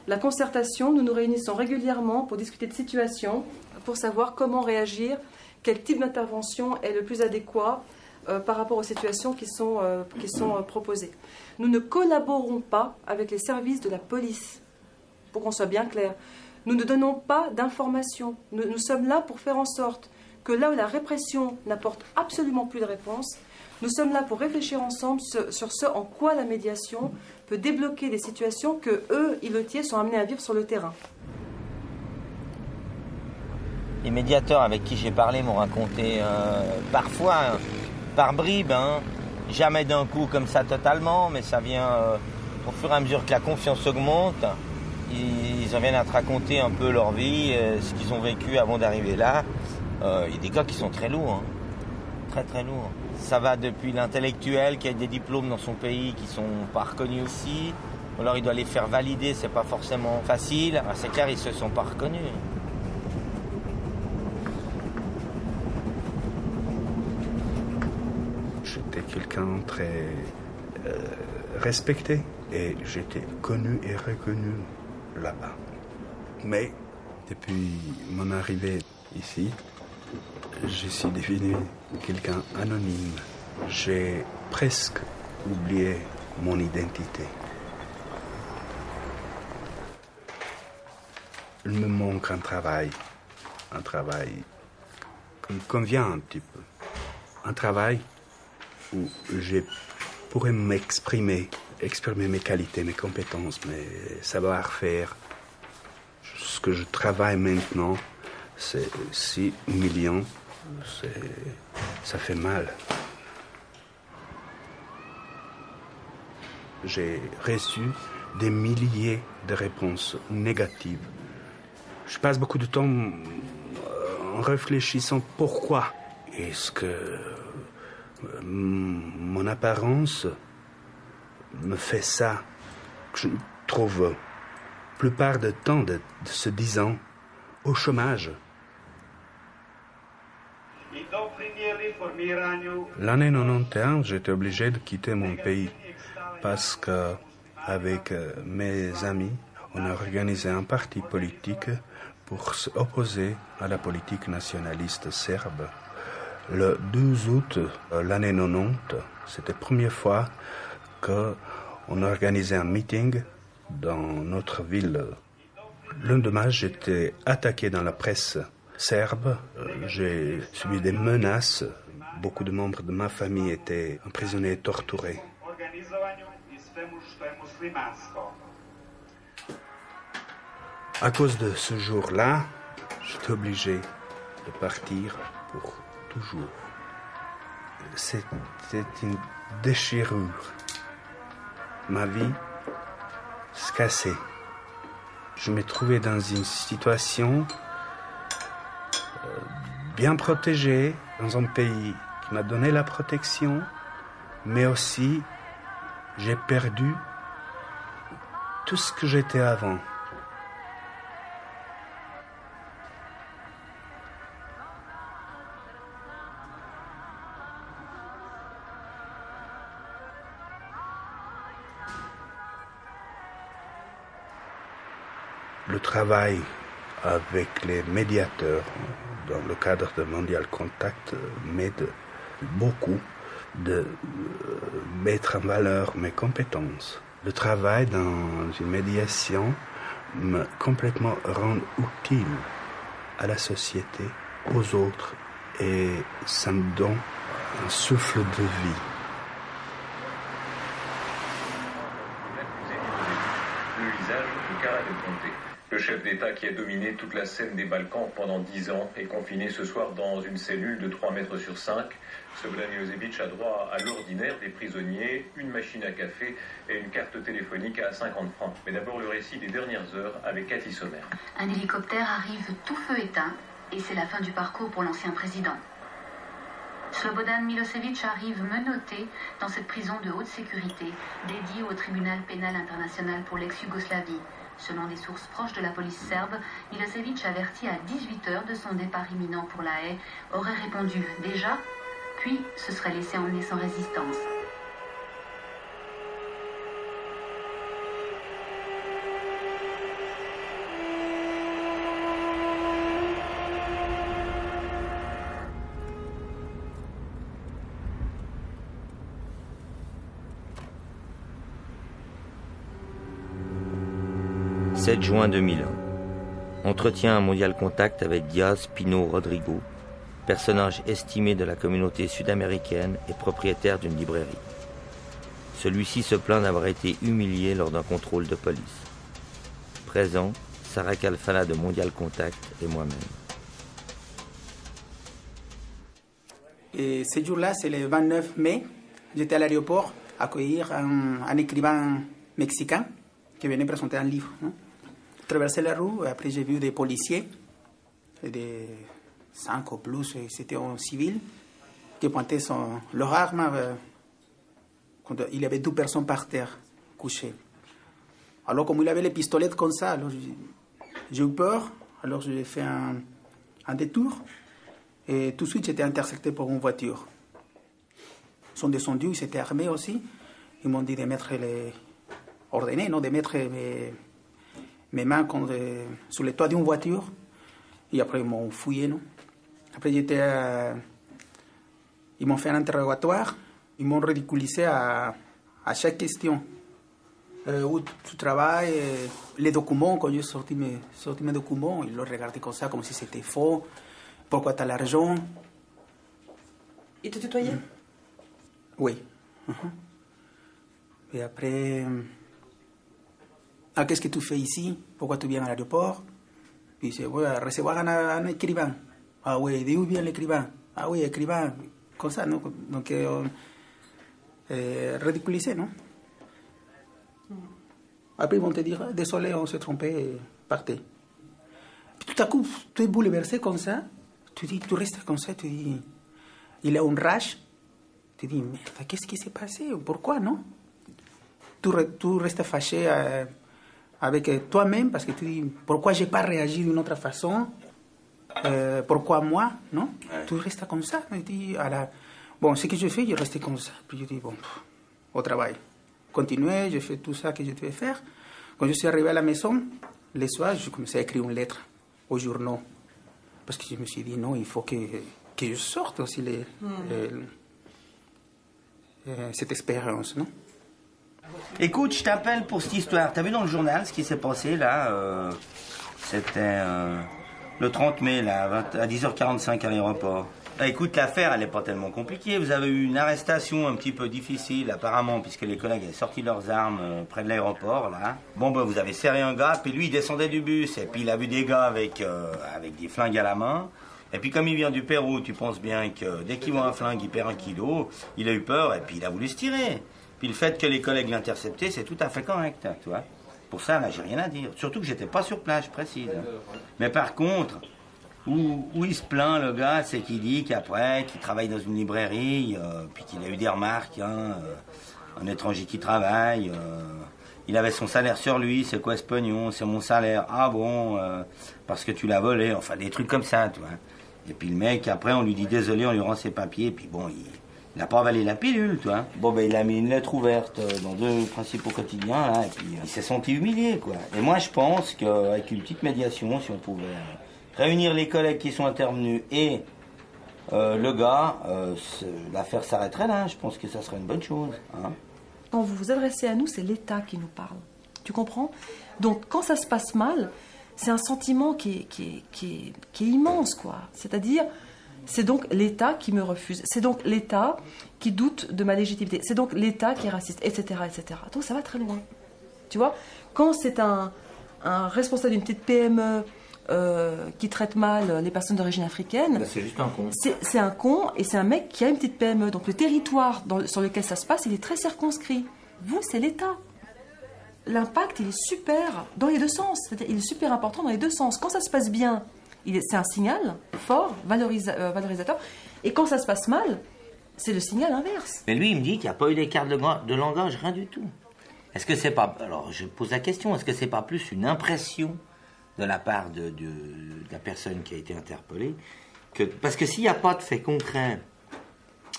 la concertation. Nous nous réunissons régulièrement pour discuter de situations, pour savoir comment réagir, quel type d'intervention est le plus adéquat par rapport aux situations qui sont proposées. Nous ne collaborons pas avec les services de la police, pour qu'on soit bien clair. Nous ne donnons pas d'informations. Nous sommes là pour faire en sorte que là où la répression n'apporte absolument plus de réponse, nous sommes là pour réfléchir ensemble sur ce en quoi la médiation peut débloquer des situations que eux, Yvetiers, sont amenés à vivre sur le terrain. Les médiateurs avec qui j'ai parlé m'ont raconté parfois, par bribes, jamais d'un coup comme ça totalement, mais ça vient au fur et à mesure que la confiance augmente. Ils en viennent à te raconter un peu leur vie, ce qu'ils ont vécu avant d'arriver là. Il y a des gars qui sont très lourds, très très lourds. Ça va depuis l'intellectuel qui a des diplômes dans son pays qui sont pas reconnus ici. Alors il doit les faire valider, c'est pas forcément facile. Alors, c'est clair, ils se sont pas reconnus. J'étais quelqu'un très respecté et j'étais connu et reconnu là-bas. Mais depuis mon arrivée ici, je suis devenu quelqu'un anonyme. J'ai presque oublié mon identité. Il me manque un travail qui me convient un petit peu. Un travail où je pourrais exprimer mes qualités, mes compétences, mes savoir-faire. Ce que je travaille maintenant, c'est 6 millions. Ça fait mal. J'ai reçu des milliers de réponses négatives. Je passe beaucoup de temps en réfléchissant pourquoi est-ce que mon apparence me fait ça. Je me trouve la plupart du temps de ce 10 ans au chômage. L'année 91, j'étais obligé de quitter mon pays parce que, avec mes amis, on a organisé un parti politique pour s'opposer à la politique nationaliste serbe. Le 12 août, l'année 90, c'était la première fois qu'on organisait un meeting dans notre ville. Le lendemain, j'étais attaqué dans la presse serbe. J'ai subi des menaces. Beaucoup de membres de ma famille étaient emprisonnés et torturés. À cause de ce jour-là, j'étais obligé de partir pour toujours. C'était une déchirure. Ma vie se cassait. Je me trouvais dans une situation bien protégée, dans un pays qui m'a donné la protection, mais aussi j'ai perdu tout ce que j'étais avant. Le travail avec les médiateurs dans le cadre de Mondial Contact m'aide beaucoup de mettre en valeur mes compétences. Le travail dans une médiation me complètement rend utile à la société, aux autres, et ça me donne un souffle de vie. Le chef d'État qui a dominé toute la scène des Balkans pendant 10 ans est confiné ce soir dans une cellule de 3 mètres sur 5. Slobodan Milosevic a droit à l'ordinaire des prisonniers, une machine à café et une carte téléphonique à 50 francs. Mais d'abord le récit des dernières heures avec Cathy Sommer. Un hélicoptère arrive tout feu éteint et c'est la fin du parcours pour l'ancien président. Slobodan Milosevic arrive menotté dans cette prison de haute sécurité dédiée au tribunal pénal international pour l'ex-Yougoslavie. Selon des sources proches de la police serbe, Milosevic, averti à 18h de son départ imminent pour La Haye, aurait répondu « déjà », puis se serait laissé emmener sans résistance. « 7 juin 2001. Entretien à Mondial Contact avec Diaz Pino Rodrigo, personnage estimé de la communauté sud-américaine et propriétaire d'une librairie. Celui-ci se plaint d'avoir été humilié lors d'un contrôle de police. Présent, Sarah Kalfala de Mondial Contact et moi-même. Et ce jour-là, c'est le 29 mai, j'étais à l'aéroport accueillir un écrivain mexicain qui venait présenter un livre. Traversé la rue, après j'ai vu des policiers, des 5 ou plus, c'était en civil, qui pointaient leur arme. Il y avait 2 personnes par terre, couchées. Alors comme il avait les pistolets comme ça, alors j'ai eu peur, alors j'ai fait un détour, et tout de suite j'étais intercepté par une voiture. Ils sont descendus, ils s'étaient armés aussi, ils m'ont dit de mettre ordonné, non, de mettre mes mains sur le toit d'une voiture. Et après, ils m'ont fouillé, non. Après, ils m'ont fait un interrogatoire. Ils m'ont ridiculisé à chaque question. Où tu travailles, les documents, quand j'ai sorti mes documents, ils l'ont regardé comme ça, comme si c'était faux. Pourquoi tu as l'argent? Ils te tutoyaient? Oui. Et après... Ah, qu'est-ce que tu fais ici? Pourquoi tu viens à l'aéroport? Puis je vais recevoir un écrivain. Ah oui, d'où vient l'écrivain? Ah oui, écrivain. Comme ça, non? Donc, ridiculisé, non? Après, ils vont te dire, désolé, on s'est trompé, partez. Puis tout à coup, tu es bouleversé comme ça. Tu restes comme ça, tu dis, il a une rage. Tu dis, merde, qu'est-ce qui s'est passé? Pourquoi, non? Tu restes fâché avec toi-même parce que tu dis pourquoi j'ai pas réagi d'une autre façon, pourquoi moi, non? Ouais. Tu restes comme ça. Tu dis, bon, ce que je fais, je restais comme ça. Puis je dis, bon, au travail. Continuer, je fais tout ça que je devais faire. Quand je suis arrivé à la maison, le soir, je commençais à écrire une lettre aux journaux. Parce que je me suis dit, non, il faut que je sorte aussi cette expérience, non? Écoute, je t'appelle pour cette histoire. T'as vu dans le journal ce qui s'est passé là C'était le 30 mai là, à 10h45 à l'aéroport. Écoute, l'affaire elle est pas tellement compliquée. Vous avez eu une arrestation un petit peu difficile apparemment puisque les collègues avaient sorti leurs armes près de l'aéroport là. Bon ben vous avez serré un gars, puis lui il descendait du bus et puis il a vu des gars avec des flingues à la main. Et puis comme il vient du Pérou, tu penses bien que dès qu'il voit un flingue il perd 1 kilo, il a eu peur et puis il a voulu se tirer. Puis le fait que les collègues l'interceptaient, c'est tout à fait correct, tu vois. Pour ça, là, j'ai rien à dire. Surtout que j'étais pas sur place, je précise. Mais par contre, où il se plaint, le gars, c'est qu'il dit qu'après, qu'il travaille dans une librairie, puis qu'il a eu des remarques, un étranger qui travaille, il avait son salaire sur lui, c'est quoi ce pognon? C'est mon salaire. Ah bon, parce que tu l'as volé, enfin des trucs comme ça, tu vois. Et puis le mec, après, on lui dit désolé, on lui rend ses papiers, puis bon, il n'a pas avalé la pilule, toi. Bon, ben, il a mis une lettre ouverte dans 2 principaux quotidiens, là, et puis il s'est senti humilié, quoi. Et moi, je pense qu'avec une petite médiation, si on pouvait réunir les collègues qui sont intervenus et le gars, l'affaire s'arrêterait là. Je pense que ça serait une bonne chose. Hein. Quand vous vous adressez à nous, c'est l'État qui nous parle. Tu comprends? Donc, quand ça se passe mal, c'est un sentiment qui est immense, quoi. C'est-à-dire... c'est donc l'État qui me refuse. C'est donc l'État qui doute de ma légitimité. C'est donc l'État qui est raciste, etc., etc. Donc ça va très loin. Tu vois, quand c'est un responsable d'une petite PME qui traite mal les personnes d'origine africaine... Ben, c'est juste un con. C'est un con et c'est un mec qui a une petite PME. Donc le territoire sur lequel ça se passe, il est très circonscrit. Vous, c'est l'État. L'impact, il est super dans les deux sens. C'est-à-dire, il est super important dans les deux sens. Quand ça se passe bien... c'est un signal fort, valorisateur. Et quand ça se passe mal, c'est le signal inverse. Mais lui, il me dit qu'il n'y a pas eu d'écart de langage, rien du tout. Est-ce que c'est pas... Alors, je pose la question, est-ce que c'est pas plus une impression de la part de la personne qui a été interpellée parce que s'il n'y a pas de fait concret,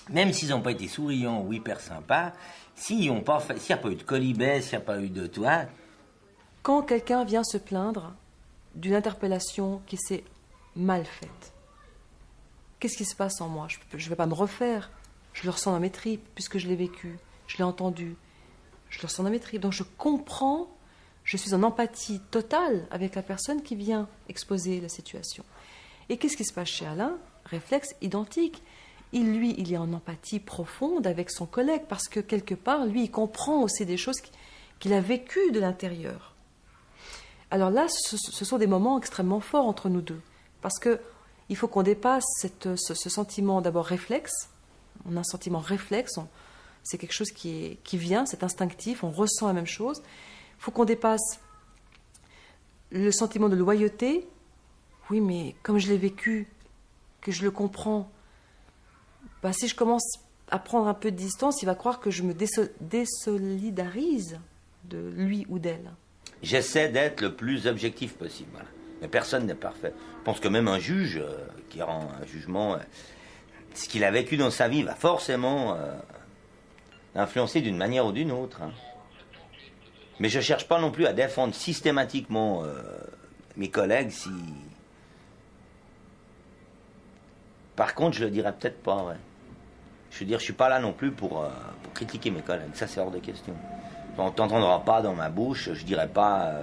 même s'ils n'ont pas été souriants ou hyper sympas, s'il n'y a pas eu de colibet, s'il n'y a pas eu de toi... Quand quelqu'un vient se plaindre d'une interpellation qui s'est mal faite, qu'est-ce qui se passe en moi? Je ne vais pas me refaire. Je le ressens dans mes tripes, puisque je l'ai vécu, je l'ai entendu. Je le ressens dans mes tripes. Donc je comprends, je suis en empathie totale avec la personne qui vient exposer la situation. Et qu'est-ce qui se passe chez Alain? Réflexe identique. Il est en empathie profonde avec son collègue, parce que quelque part, lui, il comprend aussi des choses qu'il a vécues de l'intérieur. Alors là, ce sont des moments extrêmement forts entre nous deux. Parce qu'il faut qu'on dépasse ce sentiment d'abord réflexe. On a un sentiment réflexe, c'est quelque chose qui vient, c'est instinctif, on ressent la même chose. Il faut qu'on dépasse le sentiment de loyauté. Oui, mais comme je l'ai vécu, que je le comprends, si je commence à prendre un peu de distance, il va croire que je me désolidarise de lui ou d'elle. J'essaie d'être le plus objectif possible. Voilà. Mais personne n'est parfait. Je pense que même un juge qui rend un jugement, ce qu'il a vécu dans sa vie va forcément influencer d'une manière ou d'une autre. Hein. Mais je ne cherche pas non plus à défendre systématiquement mes collègues si... Par contre, je le dirais peut-être pas, ouais. Je veux dire, je suis pas là non plus pour critiquer mes collègues. Ça, c'est hors de question. On t'entendra pas dans ma bouche, je dirais pas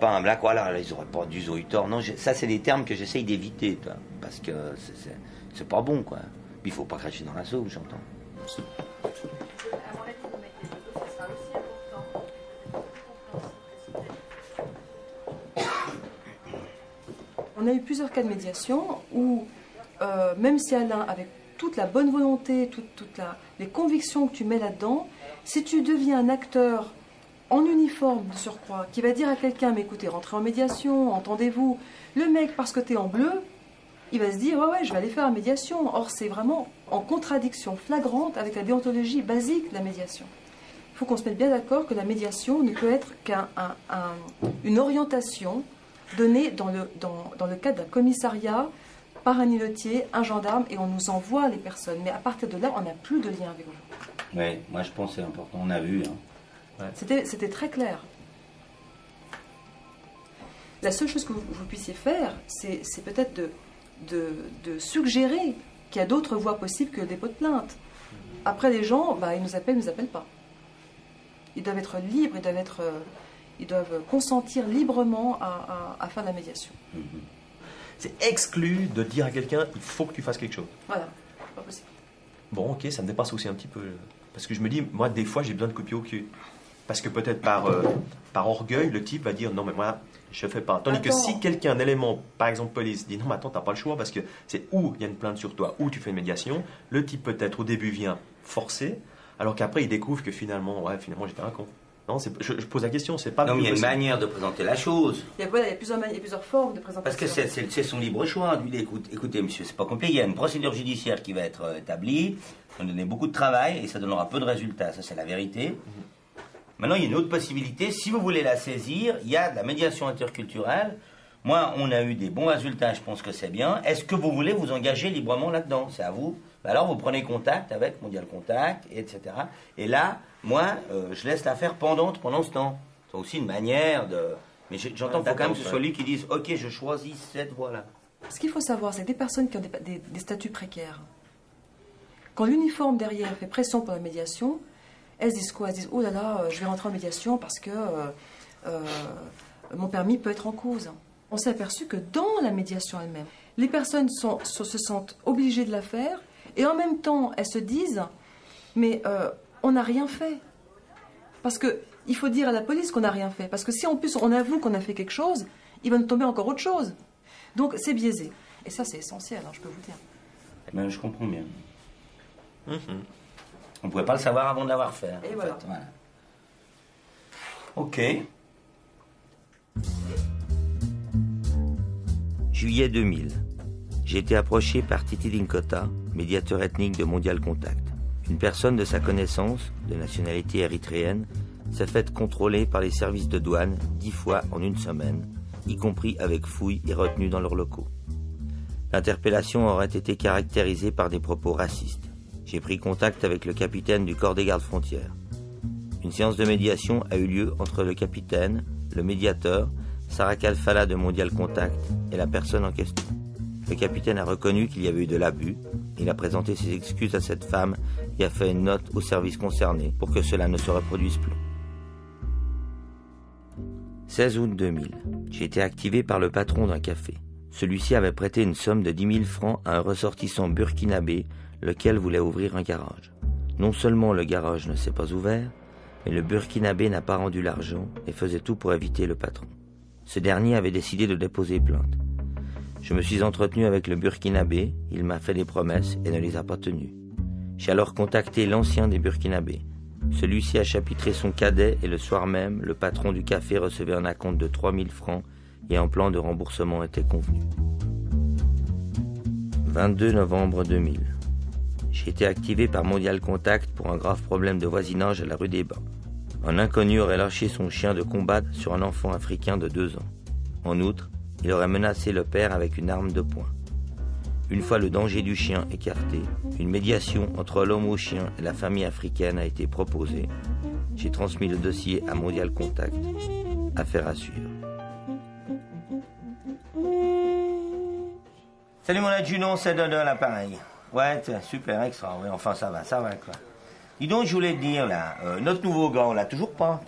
un black, voilà, ils auraient pas dû, ils ont eu tort. Non, ça, c'est des termes que j'essaye d'éviter, toi, parce que c'est pas bon, quoi. Puis il faut pas cracher dans la soupe, j'entends. On a eu plusieurs cas de médiation où, même si Alain, avec toute la bonne volonté, les convictions que tu mets là-dedans, si tu deviens un acteur en uniforme de surcroît, qui va dire à quelqu'un, mais écoutez, rentrez en médiation, entendez-vous, le mec, parce que tu es en bleu, il va se dire, ouais, je vais aller faire la médiation. Or, c'est vraiment en contradiction flagrante avec la déontologie basique de la médiation. Il faut qu'on se mette bien d'accord que la médiation ne peut être qu'une orientation donnée dans le cadre d'un commissariat, par un îlotier, un gendarme, et on nous envoie les personnes. Mais à partir de là, on n'a plus de lien avec eux. Oui, moi je pense que c'est important, on a vu. Hein. Ouais. C'était très clair. La seule chose que vous puissiez faire, c'est peut-être de suggérer qu'il y a d'autres voies possibles que le dépôt de plainte. Après, les gens, ils nous appellent pas. Ils doivent être libres, ils doivent consentir librement à faire de la médiation. C'est exclu de dire à quelqu'un, il faut que tu fasses quelque chose. Voilà, c'est pas possible. Bon, ok, ça me dépasse aussi un petit peu. Parce que je me dis, moi, des fois, j'ai besoin de couper au cul. Parce que peut-être par orgueil, le type va dire, non, mais moi, je fais pas. Tandis que si quelqu'un, un élément, par exemple police, dit, non, mais attends, t'as pas le choix, parce que c'est où il y a une plainte sur toi, où tu fais une médiation, le type peut-être au début vient forcer, alors qu'après il découvre que finalement j'étais un con. Non, je pose la question, c'est pas... Non, mais il y a une manière de présenter la chose. Il y a plusieurs formes de présentation. Parce que c'est son libre choix. Écoutez, monsieur, c'est pas compliqué. Il y a une procédure judiciaire qui va être établie. Ça va donner beaucoup de travail et ça donnera peu de résultats. Ça, c'est la vérité. Maintenant, il y a une autre possibilité. Si vous voulez la saisir, il y a de la médiation interculturelle. Moi, on a eu des bons résultats. Je pense que c'est bien. Est-ce que vous voulez vous engager librement là-dedans? C'est à vous. Alors, vous prenez contact avec Mondial Contact, etc. Et là, moi, je laisse l'affaire pendant ce temps. C'est aussi une manière de... Mais j'entends qu'il faut quand même que ce soit lui qui dise « Ok, je choisis cette voie-là ». Ce qu'il faut savoir, c'est que des personnes qui ont des statuts précaires, quand l'uniforme derrière fait pression pour la médiation, elles se disent quoi? Elles se disent « Oh là là, je vais rentrer en médiation parce que mon permis peut être en cause ». On s'est aperçu que dans la médiation elle-même, les personnes se sentent obligées de la faire et en même temps, elles se disent « Mais on n'a rien fait ». Parce qu'il faut dire à la police qu'on n'a rien fait. Parce que si en plus on avoue qu'on a fait quelque chose, il va nous tomber encore autre chose. Donc c'est biaisé. Et ça c'est essentiel, je peux vous dire. Eh bien, je comprends bien. On ne pouvait pas le savoir avant de l'avoir fait. Et voilà. Voilà. Ok. Juillet 2000. J'ai été approché par Titi Dinkota, médiateur ethnique de Mondial Contact. Une personne de sa connaissance, de nationalité érythréenne, s'est faite contrôler par les services de douane 10 fois en une semaine, y compris avec fouilles et retenues dans leurs locaux. L'interpellation aurait été caractérisée par des propos racistes. J'ai pris contact avec le capitaine du corps des gardes-frontières. Une séance de médiation a eu lieu entre le capitaine, le médiateur, Sarah Kalfala de Mondial Contact et la personne en question. Le capitaine a reconnu qu'il y avait eu de l'abus. Il a présenté ses excuses à cette femme et a fait une note au service concerné pour que cela ne se reproduise plus. 16 août 2000. J'ai été activé par le patron d'un café. Celui-ci avait prêté une somme de 10 000 francs à un ressortissant burkinabé, lequel voulait ouvrir un garage. Non seulement le garage ne s'est pas ouvert, mais le burkinabé n'a pas rendu l'argent et faisait tout pour éviter le patron. Ce dernier avait décidé de déposer plainte. Je me suis entretenu avec le burkinabé, il m'a fait des promesses et ne les a pas tenues. J'ai alors contacté l'ancien des burkinabés. Celui-ci a chapitré son cadet et le soir même, le patron du café recevait un acompte de 3 000 francs et un plan de remboursement était convenu. 22 novembre 2000. J'ai été activé par Mondial Contact pour un grave problème de voisinage à la rue des Bains. Un inconnu aurait lâché son chien de combat sur un enfant africain de 2 ans. En outre, il aurait menacé le père avec une arme de poing. Une fois le danger du chien écarté, une médiation entre l'homme au chien et la famille africaine a été proposée. J'ai transmis le dossier à Mondial Contact. Affaire à suivre. Salut mon adjudant, c'est Dodo à l'appareil. Ouais, super, extra, ouais, enfin ça va quoi. Dis donc, je voulais te dire là, notre nouveau gars, on l'a toujours pas.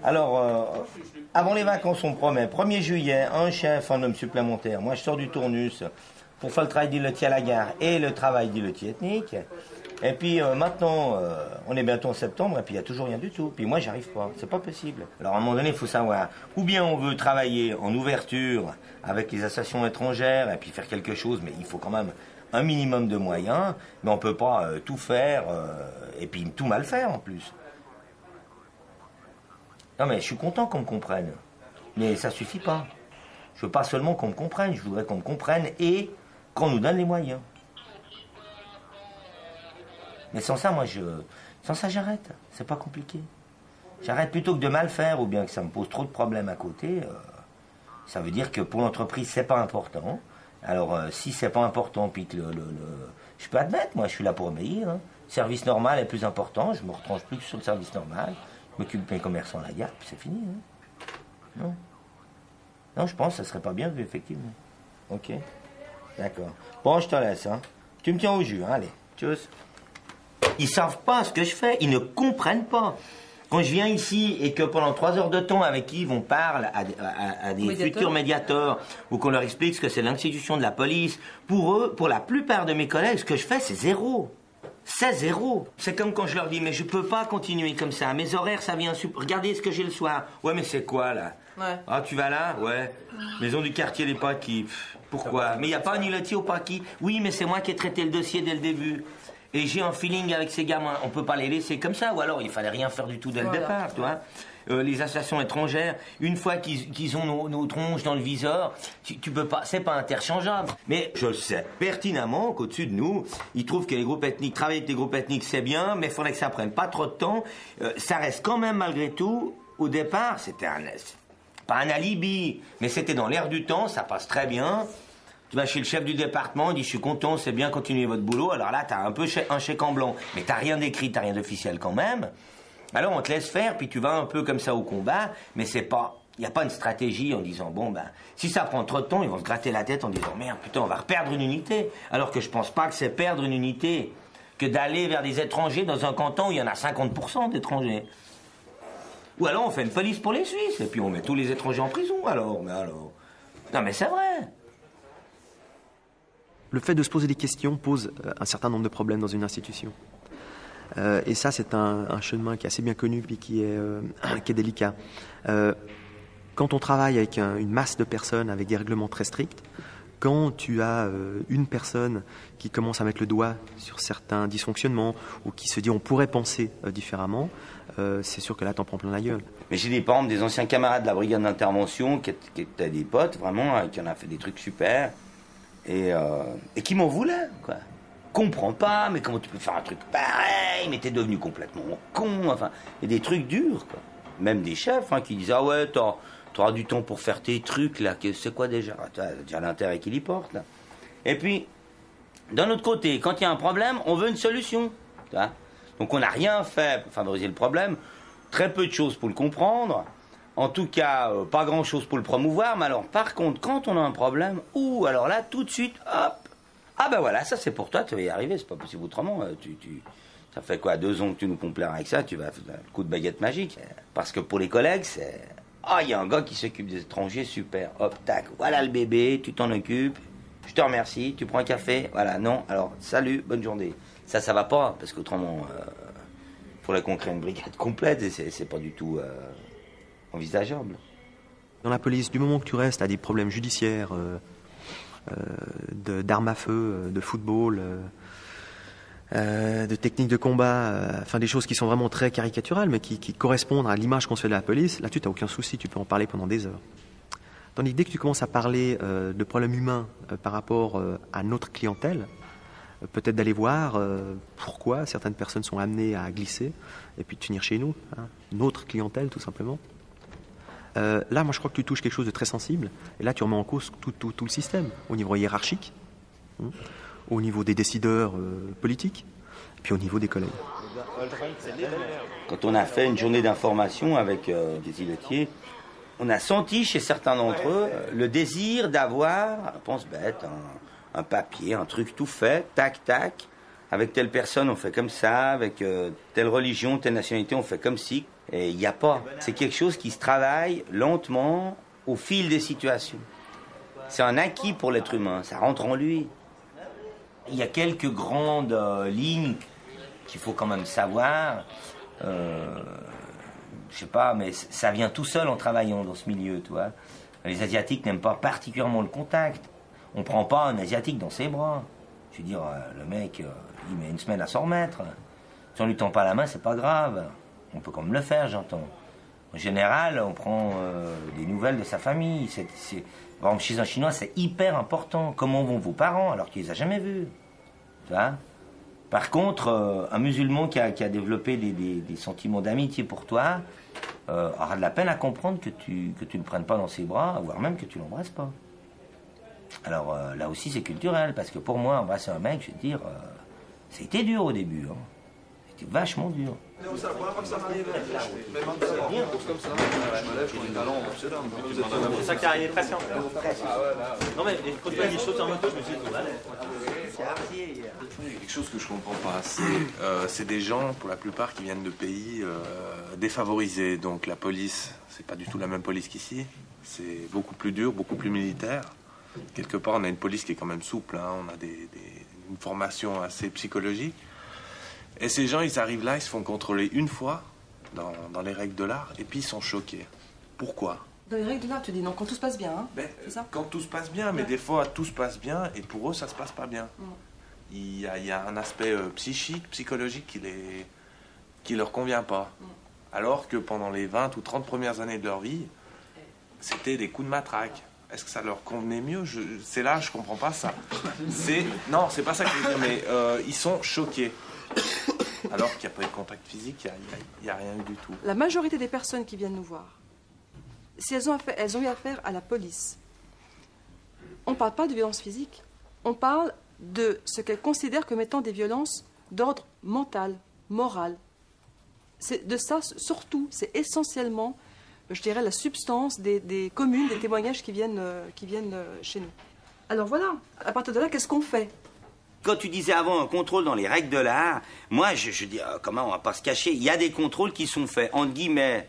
Alors, avant les vacances, on promet, 1er juillet, un chef, un homme supplémentaire. Moi, je sors du tournus pour faire le travail d'îletier à la gare et le travail d'îletier ethnique. Et puis maintenant, on est bientôt en septembre et puis il n'y a toujours rien du tout. Puis moi, j'arrive pas, c'est pas possible. Alors à un moment donné, il faut savoir, ou bien on veut travailler en ouverture avec les associations étrangères et puis faire quelque chose, mais il faut quand même un minimum de moyens, mais on peut pas tout faire et puis tout mal faire en plus. Non mais je suis content qu'on me comprenne, mais ça suffit pas. Je veux pas seulement qu'on me comprenne, je voudrais qu'on me comprenne et qu'on nous donne les moyens. Mais sans ça, j'arrête. C'est pas compliqué. J'arrête plutôt que de mal faire ou bien que ça me pose trop de problèmes à côté. Ça veut dire que pour l'entreprise, c'est pas important. Alors, si c'est pas important, puis que je peux admettre, moi, je suis là pour obéir. Hein. Le service normal est plus important. Je me retranche plus que sur le service normal. Je m'occupe de mes commerçants à la gare, puis c'est fini. Hein. Non, je pense que ça serait pas bien vu, effectivement. Ok. D'accord. Bon, je te laisse. Hein. Tu me tiens au jus, hein. Allez. Tchuss. Ils savent pas ce que je fais, ils ne comprennent pas. Quand je viens ici et que pendant 3 heures de temps avec Yves, on parle à des futurs médiateurs ou qu'on leur explique ce que c'est l'institution de la police, pour eux, pour la plupart de mes collègues, ce que je fais, c'est zéro. C'est zéro. C'est comme quand je leur dis, mais je peux pas continuer comme ça. Mes horaires, ça vient... Regardez ce que j'ai le soir. Ouais, mais c'est quoi, là? Ouais. Ah, tu vas là? Ouais. Maison du quartier des Paquis. Pourquoi? Mais il n'y a pas un îlotier au Paquis? Oui, mais c'est moi qui ai traité le dossier dès le début. Et j'ai un feeling avec ces gamins. On peut pas les laisser comme ça. Ou alors, il fallait rien faire du tout dès le départ, tu vois. Les associations étrangères, une fois qu'ils ont nos tronches dans le viseur, tu peux pas, c'est pas interchangeable. Mais je sais pertinemment qu'au-dessus de nous, ils trouvent que les groupes ethniques, travailler avec les groupes ethniques, c'est bien, mais il faudrait que ça prenne pas trop de temps. Ça reste quand même, malgré tout, au départ, c'était pas un alibi, mais c'était dans l'air du temps, ça passe très bien. Tu vas chez le chef du département, il dit « Je suis content, c'est bien, continuez votre boulot ». Alors là, t'as un peu un chèque en blanc, mais t'as rien d'écrit, t'as rien d'officiel quand même. Alors on te laisse faire, puis tu vas un peu comme ça au combat, mais c'est pas... Il n'y a pas une stratégie en disant, bon, ben, si ça prend trop de temps, ils vont se gratter la tête en disant, merde, putain, on va reperdre une unité. Alors que je pense pas que c'est perdre une unité que d'aller vers des étrangers dans un canton où il y en a 50% d'étrangers. Ou alors on fait une police pour les Suisses, et puis on met tous les étrangers en prison, alors. Non, mais c'est vrai. Le fait de se poser des questions pose un certain nombre de problèmes dans une institution. Et ça, c'est un chemin qui est assez bien connu puis qui est délicat. Quand on travaille avec une masse de personnes avec des règlements très stricts, quand tu as une personne qui commence à mettre le doigt sur certains dysfonctionnements ou qui se dit on pourrait penser différemment, c'est sûr que là, t'en prends plein la gueule. Mais j'ai par exemple des anciens camarades de la brigade d'intervention qui étaient des potes, vraiment, qui en a fait des trucs super et qui m'en voulaient, quoi. Comprends pas, mais comment tu peux faire un truc pareil, mais t'es devenu complètement con, enfin, et des trucs durs, quoi. Même des chefs qui disent, ah ouais, t'auras du temps pour faire tes trucs, là, c'est quoi déjà? T'as déjà l'intérêt qu'il y porte, là. Et puis, d'un autre côté, quand il y a un problème, on veut une solution, tu vois. Donc on n'a rien fait pour favoriser le problème, très peu de choses pour le comprendre, en tout cas, pas grand-chose pour le promouvoir, mais alors, par contre, quand on a un problème, alors là, tout de suite, hop, ah ben voilà, ça c'est pour toi, tu vas y arriver, c'est pas possible autrement. Ça fait quoi, 2 ans que tu nous complaires avec ça, tu vas faire le coup de baguette magique. Parce que pour les collègues, c'est... Ah, il y a un gars qui s'occupe des étrangers, super, hop, tac, voilà le bébé, tu t'en occupes, je te remercie, tu prends un café, voilà, non, alors, salut, bonne journée. Ça va pas, parce qu'autrement, il faudrait qu'on crée une brigade complète, et c'est pas du tout envisageable. Dans la police, du moment que tu restes à des problèmes judiciaires... d'armes à feu, de football, de techniques de combat, enfin des choses qui sont vraiment très caricaturales, mais qui correspondent à l'image qu'on se fait de la police, là tu n'as aucun souci, tu peux en parler pendant des heures. Tandis que dès que tu commences à parler de problèmes humains par rapport à notre clientèle, peut-être d'aller voir pourquoi certaines personnes sont amenées à glisser, et puis de finir chez nous, notre clientèle tout simplement. Là, moi, je crois que tu touches quelque chose de très sensible. Et là, tu remets en cause tout le système, au niveau hiérarchique, au niveau des décideurs politiques, puis au niveau des collègues. Quand on a fait une journée d'information avec des îlotiers, on a senti chez certains d'entre eux le désir d'avoir, pense bête, un papier, un truc tout fait, tac, tac. Avec telle personne, on fait comme ça. Avec telle religion, telle nationalité, on fait comme ci. Et il n'y a pas. C'est quelque chose qui se travaille lentement au fil des situations. C'est un acquis pour l'être humain. Ça rentre en lui. Il y a quelques grandes lignes qu'il faut quand même savoir. Je sais pas, mais ça vient tout seul en travaillant dans ce milieu, tu vois. Les Asiatiques n'aiment pas particulièrement le contact. On ne prend pas un Asiatique dans ses bras. Je veux dire, le mec, il met une semaine à s'en remettre. Si on lui tend pas la main, c'est pas grave. On peut comme le faire, j'entends. En général, on prend des nouvelles de sa famille. Par exemple, chez un Chinois, c'est hyper important. Comment vont vos parents alors qu'il les a jamais vus? Tu vois? Par contre, un musulman qui a développé des sentiments d'amitié pour toi aura de la peine à comprendre que tu ne le prennes pas dans ses bras, voire même que tu l'embrasses pas. Alors là aussi, c'est culturel, parce que pour moi, embrasser un mec, je veux dire, c'était dur au début. Hein. C'était vachement dur. C'est ça qui est arrivé presque. Non mais quand il saute en moto, je me suis dit, quartier. Il y a quelque chose que je comprends pas. C'est des gens, pour la plupart, qui viennent de pays défavorisés. Donc la police, c'est pas du tout la même police qu'ici. C'est beaucoup plus dur, beaucoup plus militaire. Quelque part, on a une police qui est quand même souple. Hein. On a une formation assez psychologique. Et ces gens, ils arrivent là, ils se font contrôler une fois dans les règles de l'art, et puis ils sont choqués. Pourquoi? Dans les règles de l'art, tu dis non, quand tout se passe bien, hein, c'est ça? Quand tout se passe bien, mais des fois tout se passe bien, et pour eux, ça se passe pas bien. Il y a un aspect psychique, psychologique qui leur convient pas. Alors que pendant les 20 ou 30 premières années de leur vie, c'était des coups de matraque. Est-ce que ça leur convenait mieux? C'est là, je comprends pas ça. Non, c'est pas ça que je veux dire, mais ils sont choqués. Alors qu'il n'y a pas eu de contact physique, il n'y a rien eu du tout. La majorité des personnes qui viennent nous voir, si elles ont eu affaire à la police, on ne parle pas de violence physique, on parle de ce qu'elles considèrent comme étant des violences d'ordre mental, moral. C'est de ça, surtout, c'est essentiellement, je dirais, la substance des communes, des témoignages qui viennent chez nous. Alors voilà, à partir de là, qu'est-ce qu'on fait? Quand tu disais avant un contrôle dans les règles de l'art, moi je dis, comment on va pas se cacher, il y a des contrôles qui sont faits, entre guillemets,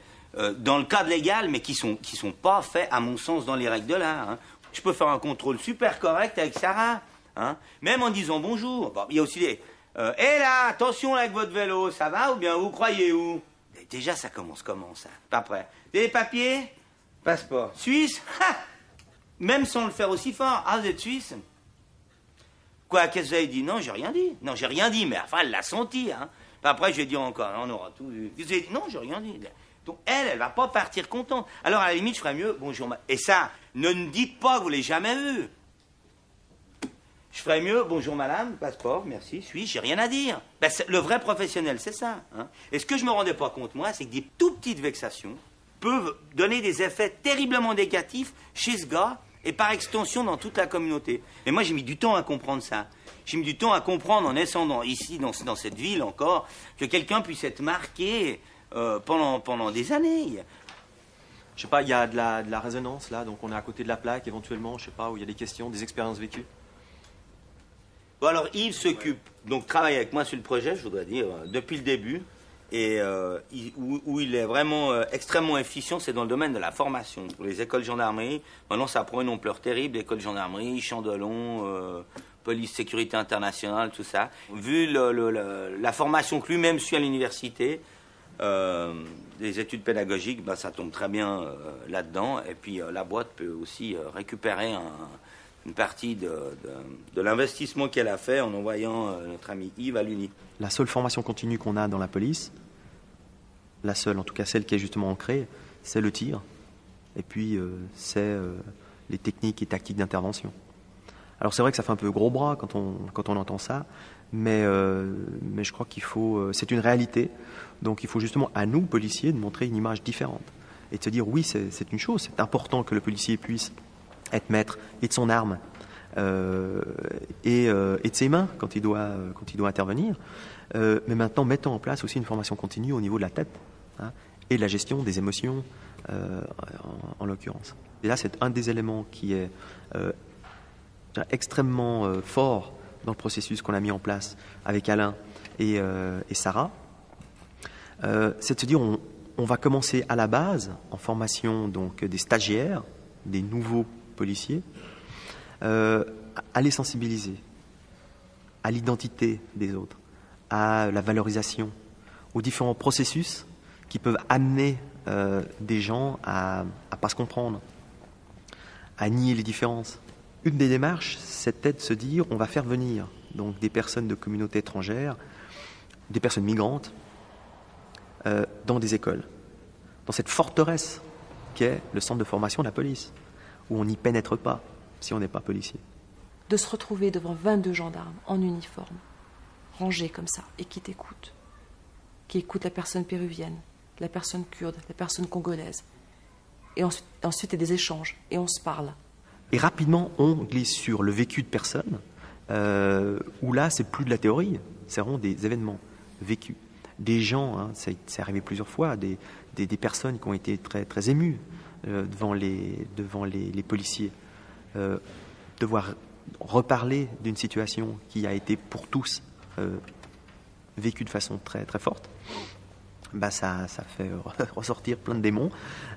dans le cadre légal, mais qui sont pas faits, à mon sens, dans les règles de l'art. Hein. Je peux faire un contrôle super correct avec Sarah, hein, même en disant bonjour. Bon, il y a aussi des... hé là, attention là, avec votre vélo, ça va ou bien vous croyez où? Déjà, ça commence comment, ça? Pas prêt. Des papiers? Passeport. Suisse? Ha! Même sans le faire aussi fort. Ah, vous êtes suisse? Quoi, qu'est-ce que vous avez dit? Non, j'ai rien dit. Non, j'ai rien dit, mais enfin, elle l'a senti, hein. Puis après, je vais dire encore, on aura tout vu. Vous avez dit? Non, j'ai rien dit. Donc, elle va pas partir contente. Alors, à la limite, je ferais mieux, bonjour, et ça, ne me dites pas que vous l'avez jamais vu. Je ferais mieux, bonjour madame, passeport, merci, suis, j'ai rien à dire. Ben, le vrai professionnel, c'est ça. Hein. Et ce que je me rendais pas compte, moi, c'est que des tout petites vexations peuvent donner des effets terriblement négatifs chez ce gars et par extension dans toute la communauté. Et moi, j'ai mis du temps à comprendre ça. J'ai mis du temps à comprendre, en naissant ici, dans cette ville encore, que quelqu'un puisse être marqué pendant des années. Je sais pas, il y a de la résonance là, donc on est à côté de la plaque éventuellement, je sais pas, où il y a des questions, des expériences vécues. Bon, alors Yves s'occupe, donc travaille avec moi sur le projet, je voudrais dire, depuis le début, et où il est vraiment extrêmement efficient, c'est dans le domaine de la formation. Pour les écoles gendarmerie, maintenant ça prend une ampleur terrible, école gendarmerie, Chandelon, police sécurité internationale, tout ça. Vu la formation que lui-même suit à l'université, des études pédagogiques, ben, ça tombe très bien là-dedans, et puis la boîte peut aussi récupérer une partie de l'investissement qu'elle a fait en envoyant notre ami Yves à l'Uni. La seule formation continue qu'on a dans la police, la seule, en tout cas celle qui est justement ancrée, c'est le tir. Et puis c'est les techniques et tactiques d'intervention. Alors c'est vrai que ça fait un peu gros bras quand on entend ça, mais je crois qu'il faut... c'est une réalité. Donc il faut justement à nous, policiers, de montrer une image différente. Et de se dire, oui, c'est une chose, c'est important que le policier puisse être maître et de son arme et de ses mains quand il doit intervenir. Mais maintenant, mettons en place aussi une formation continue au niveau de la tête, hein, et de la gestion des émotions en l'occurrence. Et là, c'est un des éléments qui est extrêmement fort dans le processus qu'on a mis en place avec Alain et Sarah. C'est de se dire, on va commencer à la base, en formation donc des stagiaires, des nouveaux policiers, à les sensibiliser à l'identité des autres, à la valorisation, aux différents processus qui peuvent amener des gens à ne pas se comprendre, à nier les différences. Une des démarches, c'était de se dire, on va faire venir donc des personnes de communautés étrangères, des personnes migrantes, dans des écoles, dans cette forteresse qu'est le centre de formation de la police, où on n'y pénètre pas si on n'est pas policier. De se retrouver devant 22 gendarmes en uniforme, rangés comme ça, et qui t'écoutent, qui écoutent la personne péruvienne, la personne kurde, la personne congolaise. Et ensuite, il y a des échanges, et on se parle. Et rapidement, on glisse sur le vécu de personnes, où là, c'est plus de la théorie, c'est vraiment des événements vécus. Des gens, hein, c'est arrivé plusieurs fois, des personnes qui ont été très, très émues devant les policiers, de voir reparler d'une situation qui a été pour tous vécue de façon très, très forte, bah ça fait ressortir plein de démons.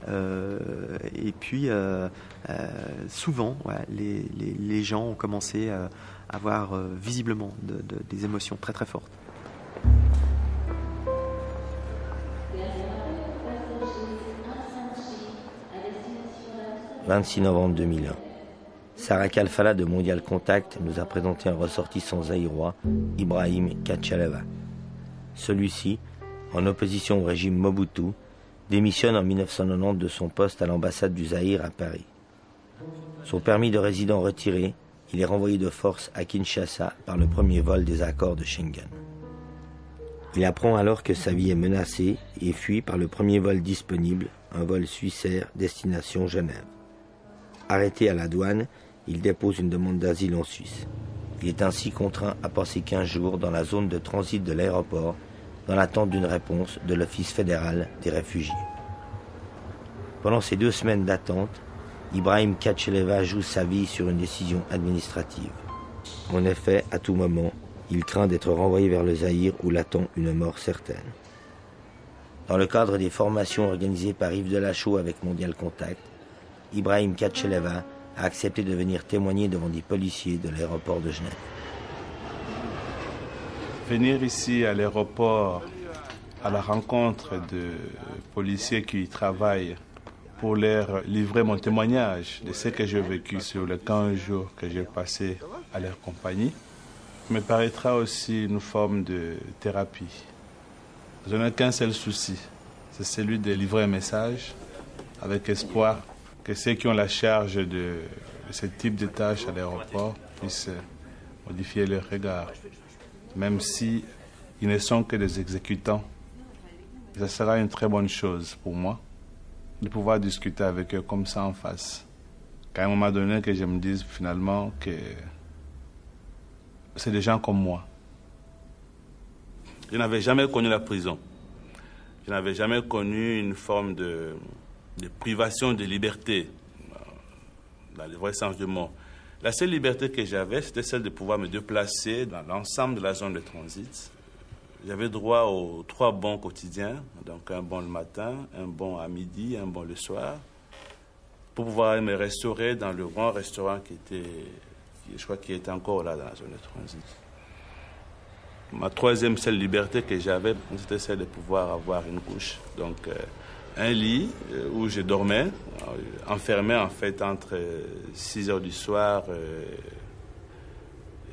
Et puis, souvent, les gens ont commencé à avoir visiblement des émotions très, très fortes. « 26 novembre 2001. Sarah Kalfala de Mondial Contact nous a présenté un ressortissant zaïrois, Ibrahim Kachaleva. Celui-ci, en opposition au régime Mobutu, démissionne en 1990 de son poste à l'ambassade du Zaïre à Paris. Son permis de résident retiré, il est renvoyé de force à Kinshasa par le premier vol des accords de Schengen. Il apprend alors que sa vie est menacée et fuit par le premier vol disponible, un vol Swissair destination Genève. Arrêté à la douane, il dépose une demande d'asile en Suisse. Il est ainsi contraint à passer 15 jours dans la zone de transit de l'aéroport, dans l'attente d'une réponse de l'Office fédéral des réfugiés. Pendant ces 2 semaines d'attente, Ibrahim Kachaleva joue sa vie sur une décision administrative. En effet, à tout moment, il craint d'être renvoyé vers le Zaïre où l'attend une mort certaine. Dans le cadre des formations organisées par Yves Delachaux avec Mondial Contact, Ibrahim Kachaleva a accepté de venir témoigner devant des policiers de l'aéroport de Genève. Venir ici à l'aéroport à la rencontre de policiers qui y travaillent pour leur livrer mon témoignage de ce que j'ai vécu sur les 15 jours que j'ai passé à leur compagnie me paraîtra aussi une forme de thérapie. Je n'ai qu'un seul souci, c'est celui de livrer un message avec espoir que ceux qui ont la charge de ce type de tâches à l'aéroport puissent modifier leur regard, même si ils ne sont que des exécutants. Ce sera une très bonne chose pour moi de pouvoir discuter avec eux comme ça en face. Qu'à un moment donné, que je me dise finalement que c'est des gens comme moi. Je n'avais jamais connu la prison. Je n'avais jamais connu une forme de privation de liberté, dans le vrai sens du mot. La seule liberté que j'avais, c'était celle de pouvoir me déplacer dans l'ensemble de la zone de transit. J'avais droit aux 3 bons quotidiens, donc un bon le matin, un bon à midi, un bon le soir, pour pouvoir me restaurer dans le grand restaurant je crois qu'il était encore là dans la zone de transit. Ma 3e seule liberté que j'avais, c'était celle de pouvoir avoir une couche. Donc, un lit où je dormais, enfermé en fait entre 6 heures du soir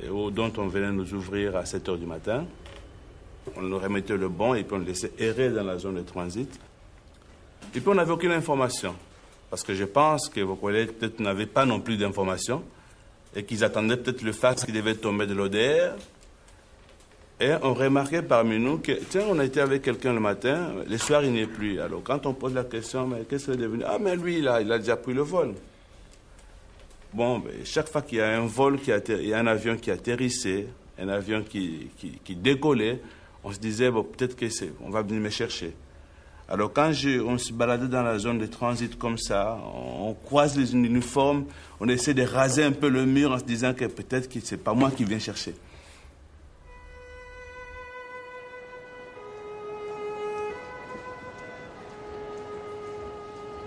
dont on venait nous ouvrir à 7 heures du matin. On nous remettait le banc et puis on le laissait errer dans la zone de transit. Et puis on n'avait aucune information. Parce que je pense que vos collègues peut-être n'avaient pas non plus d'informations et qu'ils attendaient peut-être le fax qui devait tomber de l'ODR. Et on remarquait parmi nous que, tiens, on a été avec quelqu'un le matin, le soir il n'est plus. Alors quand on pose la question, mais qu'est-ce qu'il est devenu? Ah, mais lui, il a déjà pris le vol. Bon, ben, chaque fois qu'il y a un vol, il y a un avion qui atterrissait, un avion qui décollait, on se disait, bon, peut-être on va venir me chercher. Alors quand on se baladait dans la zone de transit comme ça, on croise les uniformes, on essaie de raser un peu le mur en se disant que peut-être que c'est pas moi qui viens chercher.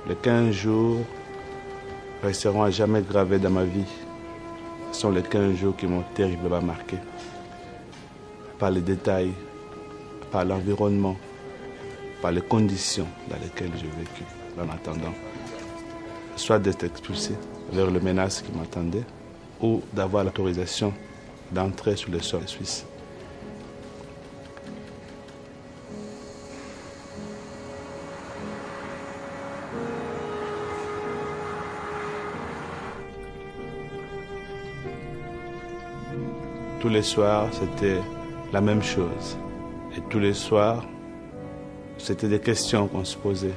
Les 15 jours resteront à jamais gravés dans ma vie. Ce sont les 15 jours qui m'ont terriblement marqué. Par les détails, par l'environnement, par les conditions dans lesquelles j'ai vécu en attendant. Soit d'être expulsé vers les menaces qui m'attendaient, ou d'avoir l'autorisation d'entrer sur le sol suisse. Tous les soirs, c'était la même chose. Et tous les soirs, c'était des questions qu'on se posait.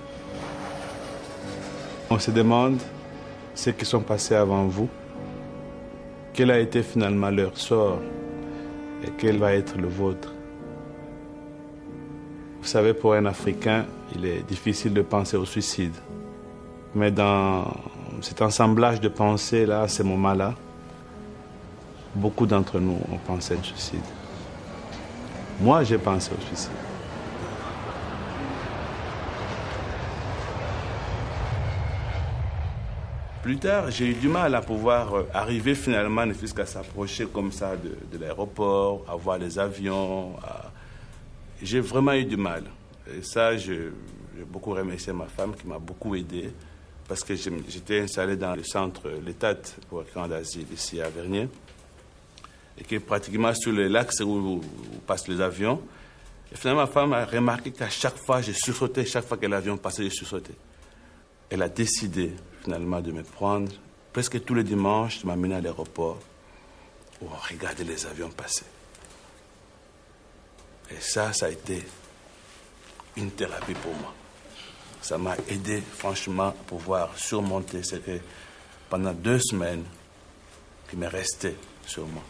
On se demande ceux qui sont passés avant vous, quel a été finalement leur sort et quel va être le vôtre. Vous savez, pour un Africain, il est difficile de penser au suicide. Mais dans cet assemblage de pensées-là, à ce moment-là, beaucoup d'entre nous ont pensé au suicide. Moi, j'ai pensé au suicide. Plus tard, j'ai eu du mal à pouvoir arriver finalement, ne fût-ce qu'à s'approcher comme ça de l'aéroport, à voir les avions. J'ai vraiment eu du mal. Et ça, j'ai beaucoup remercié ma femme qui m'a beaucoup aidé parce que j'étais installé dans le centre l'État pour camp d'asile ici à Vernier et qui est pratiquement sur l'axe où passent les avions. Et finalement, ma femme a remarqué qu'à chaque fois, je sursautais, chaque fois que l'avion passait, je sursautais. Elle a décidé finalement de me prendre presque tous les dimanches, de m'amener à l'aéroport où on regardait les avions passer. Et ça a été une thérapie pour moi. Ça m'a aidé franchement à pouvoir surmonter ce que pendant 2 semaines qui m'est resté sur moi.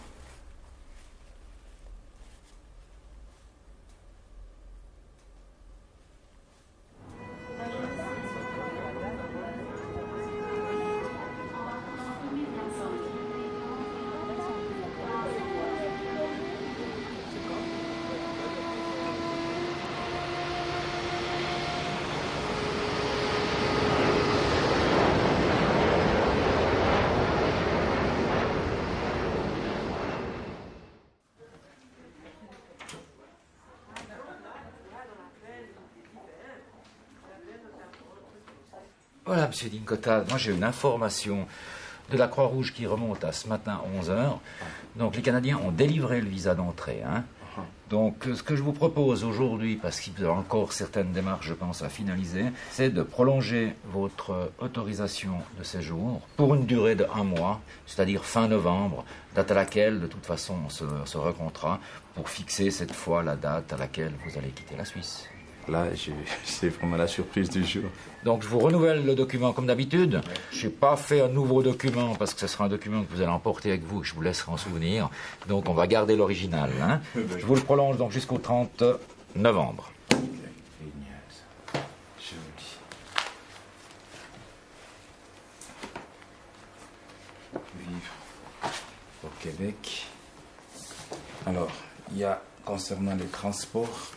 Voilà, M. Dinkota, moi j'ai une information de la Croix-Rouge qui remonte à ce matin 11h. Donc les Canadiens ont délivré le visa d'entrée. Hein. Donc ce que je vous propose aujourd'hui, parce qu'il y a encore certaines démarches, je pense, à finaliser, c'est de prolonger votre autorisation de séjour pour une durée de 1 mois, c'est-à-dire fin novembre, date à laquelle, de toute façon, on se rencontrera pour fixer cette fois la date à laquelle vous allez quitter la Suisse. Là, c'est vraiment la surprise du jour. Donc, je vous renouvelle le document comme d'habitude. Je n'ai pas fait un nouveau document parce que ce sera un document que vous allez emporter avec vous et que je vous laisserai en souvenir. Donc, on va garder l'original. Hein. Je vous le prolonge donc jusqu'au 30 novembre. Vivre au Québec. Alors, il y a concernant les transports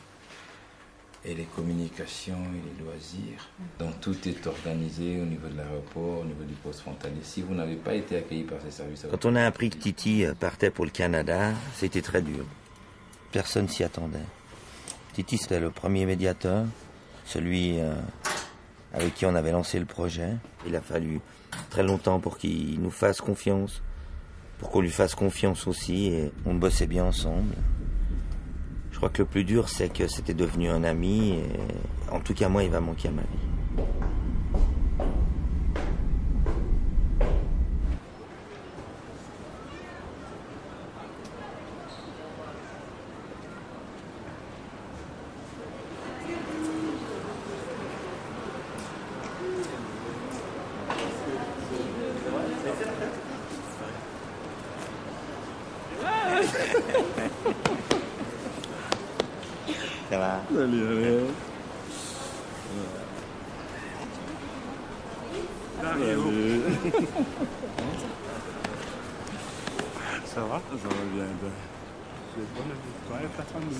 et les communications et les loisirs. Donc tout est organisé au niveau de l'aéroport, au niveau du poste frontalier. Si vous n'avez pas été accueilli par ces services... Quand on a appris que Titi partait pour le Canada, c'était très dur. Personne s'y attendait. Titi, c'était le premier médiateur, celui avec qui on avait lancé le projet. Il a fallu très longtemps pour qu'il nous fasse confiance, pour qu'on lui fasse confiance aussi, et on bossait bien ensemble. Je crois que le plus dur, c'est que c'était devenu un ami, et en tout cas, moi, il va manquer à ma vie. Ça va? Salut. Ça va? Ça va bien. C'est bonne victoire et ta famille.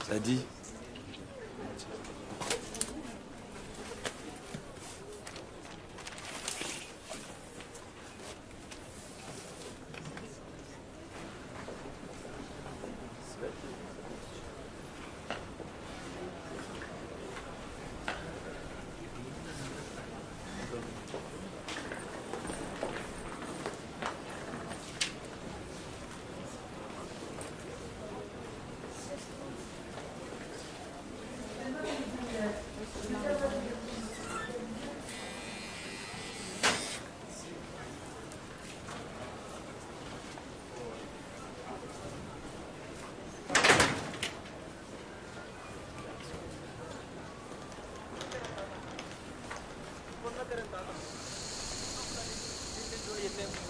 Ça dit, Gracias.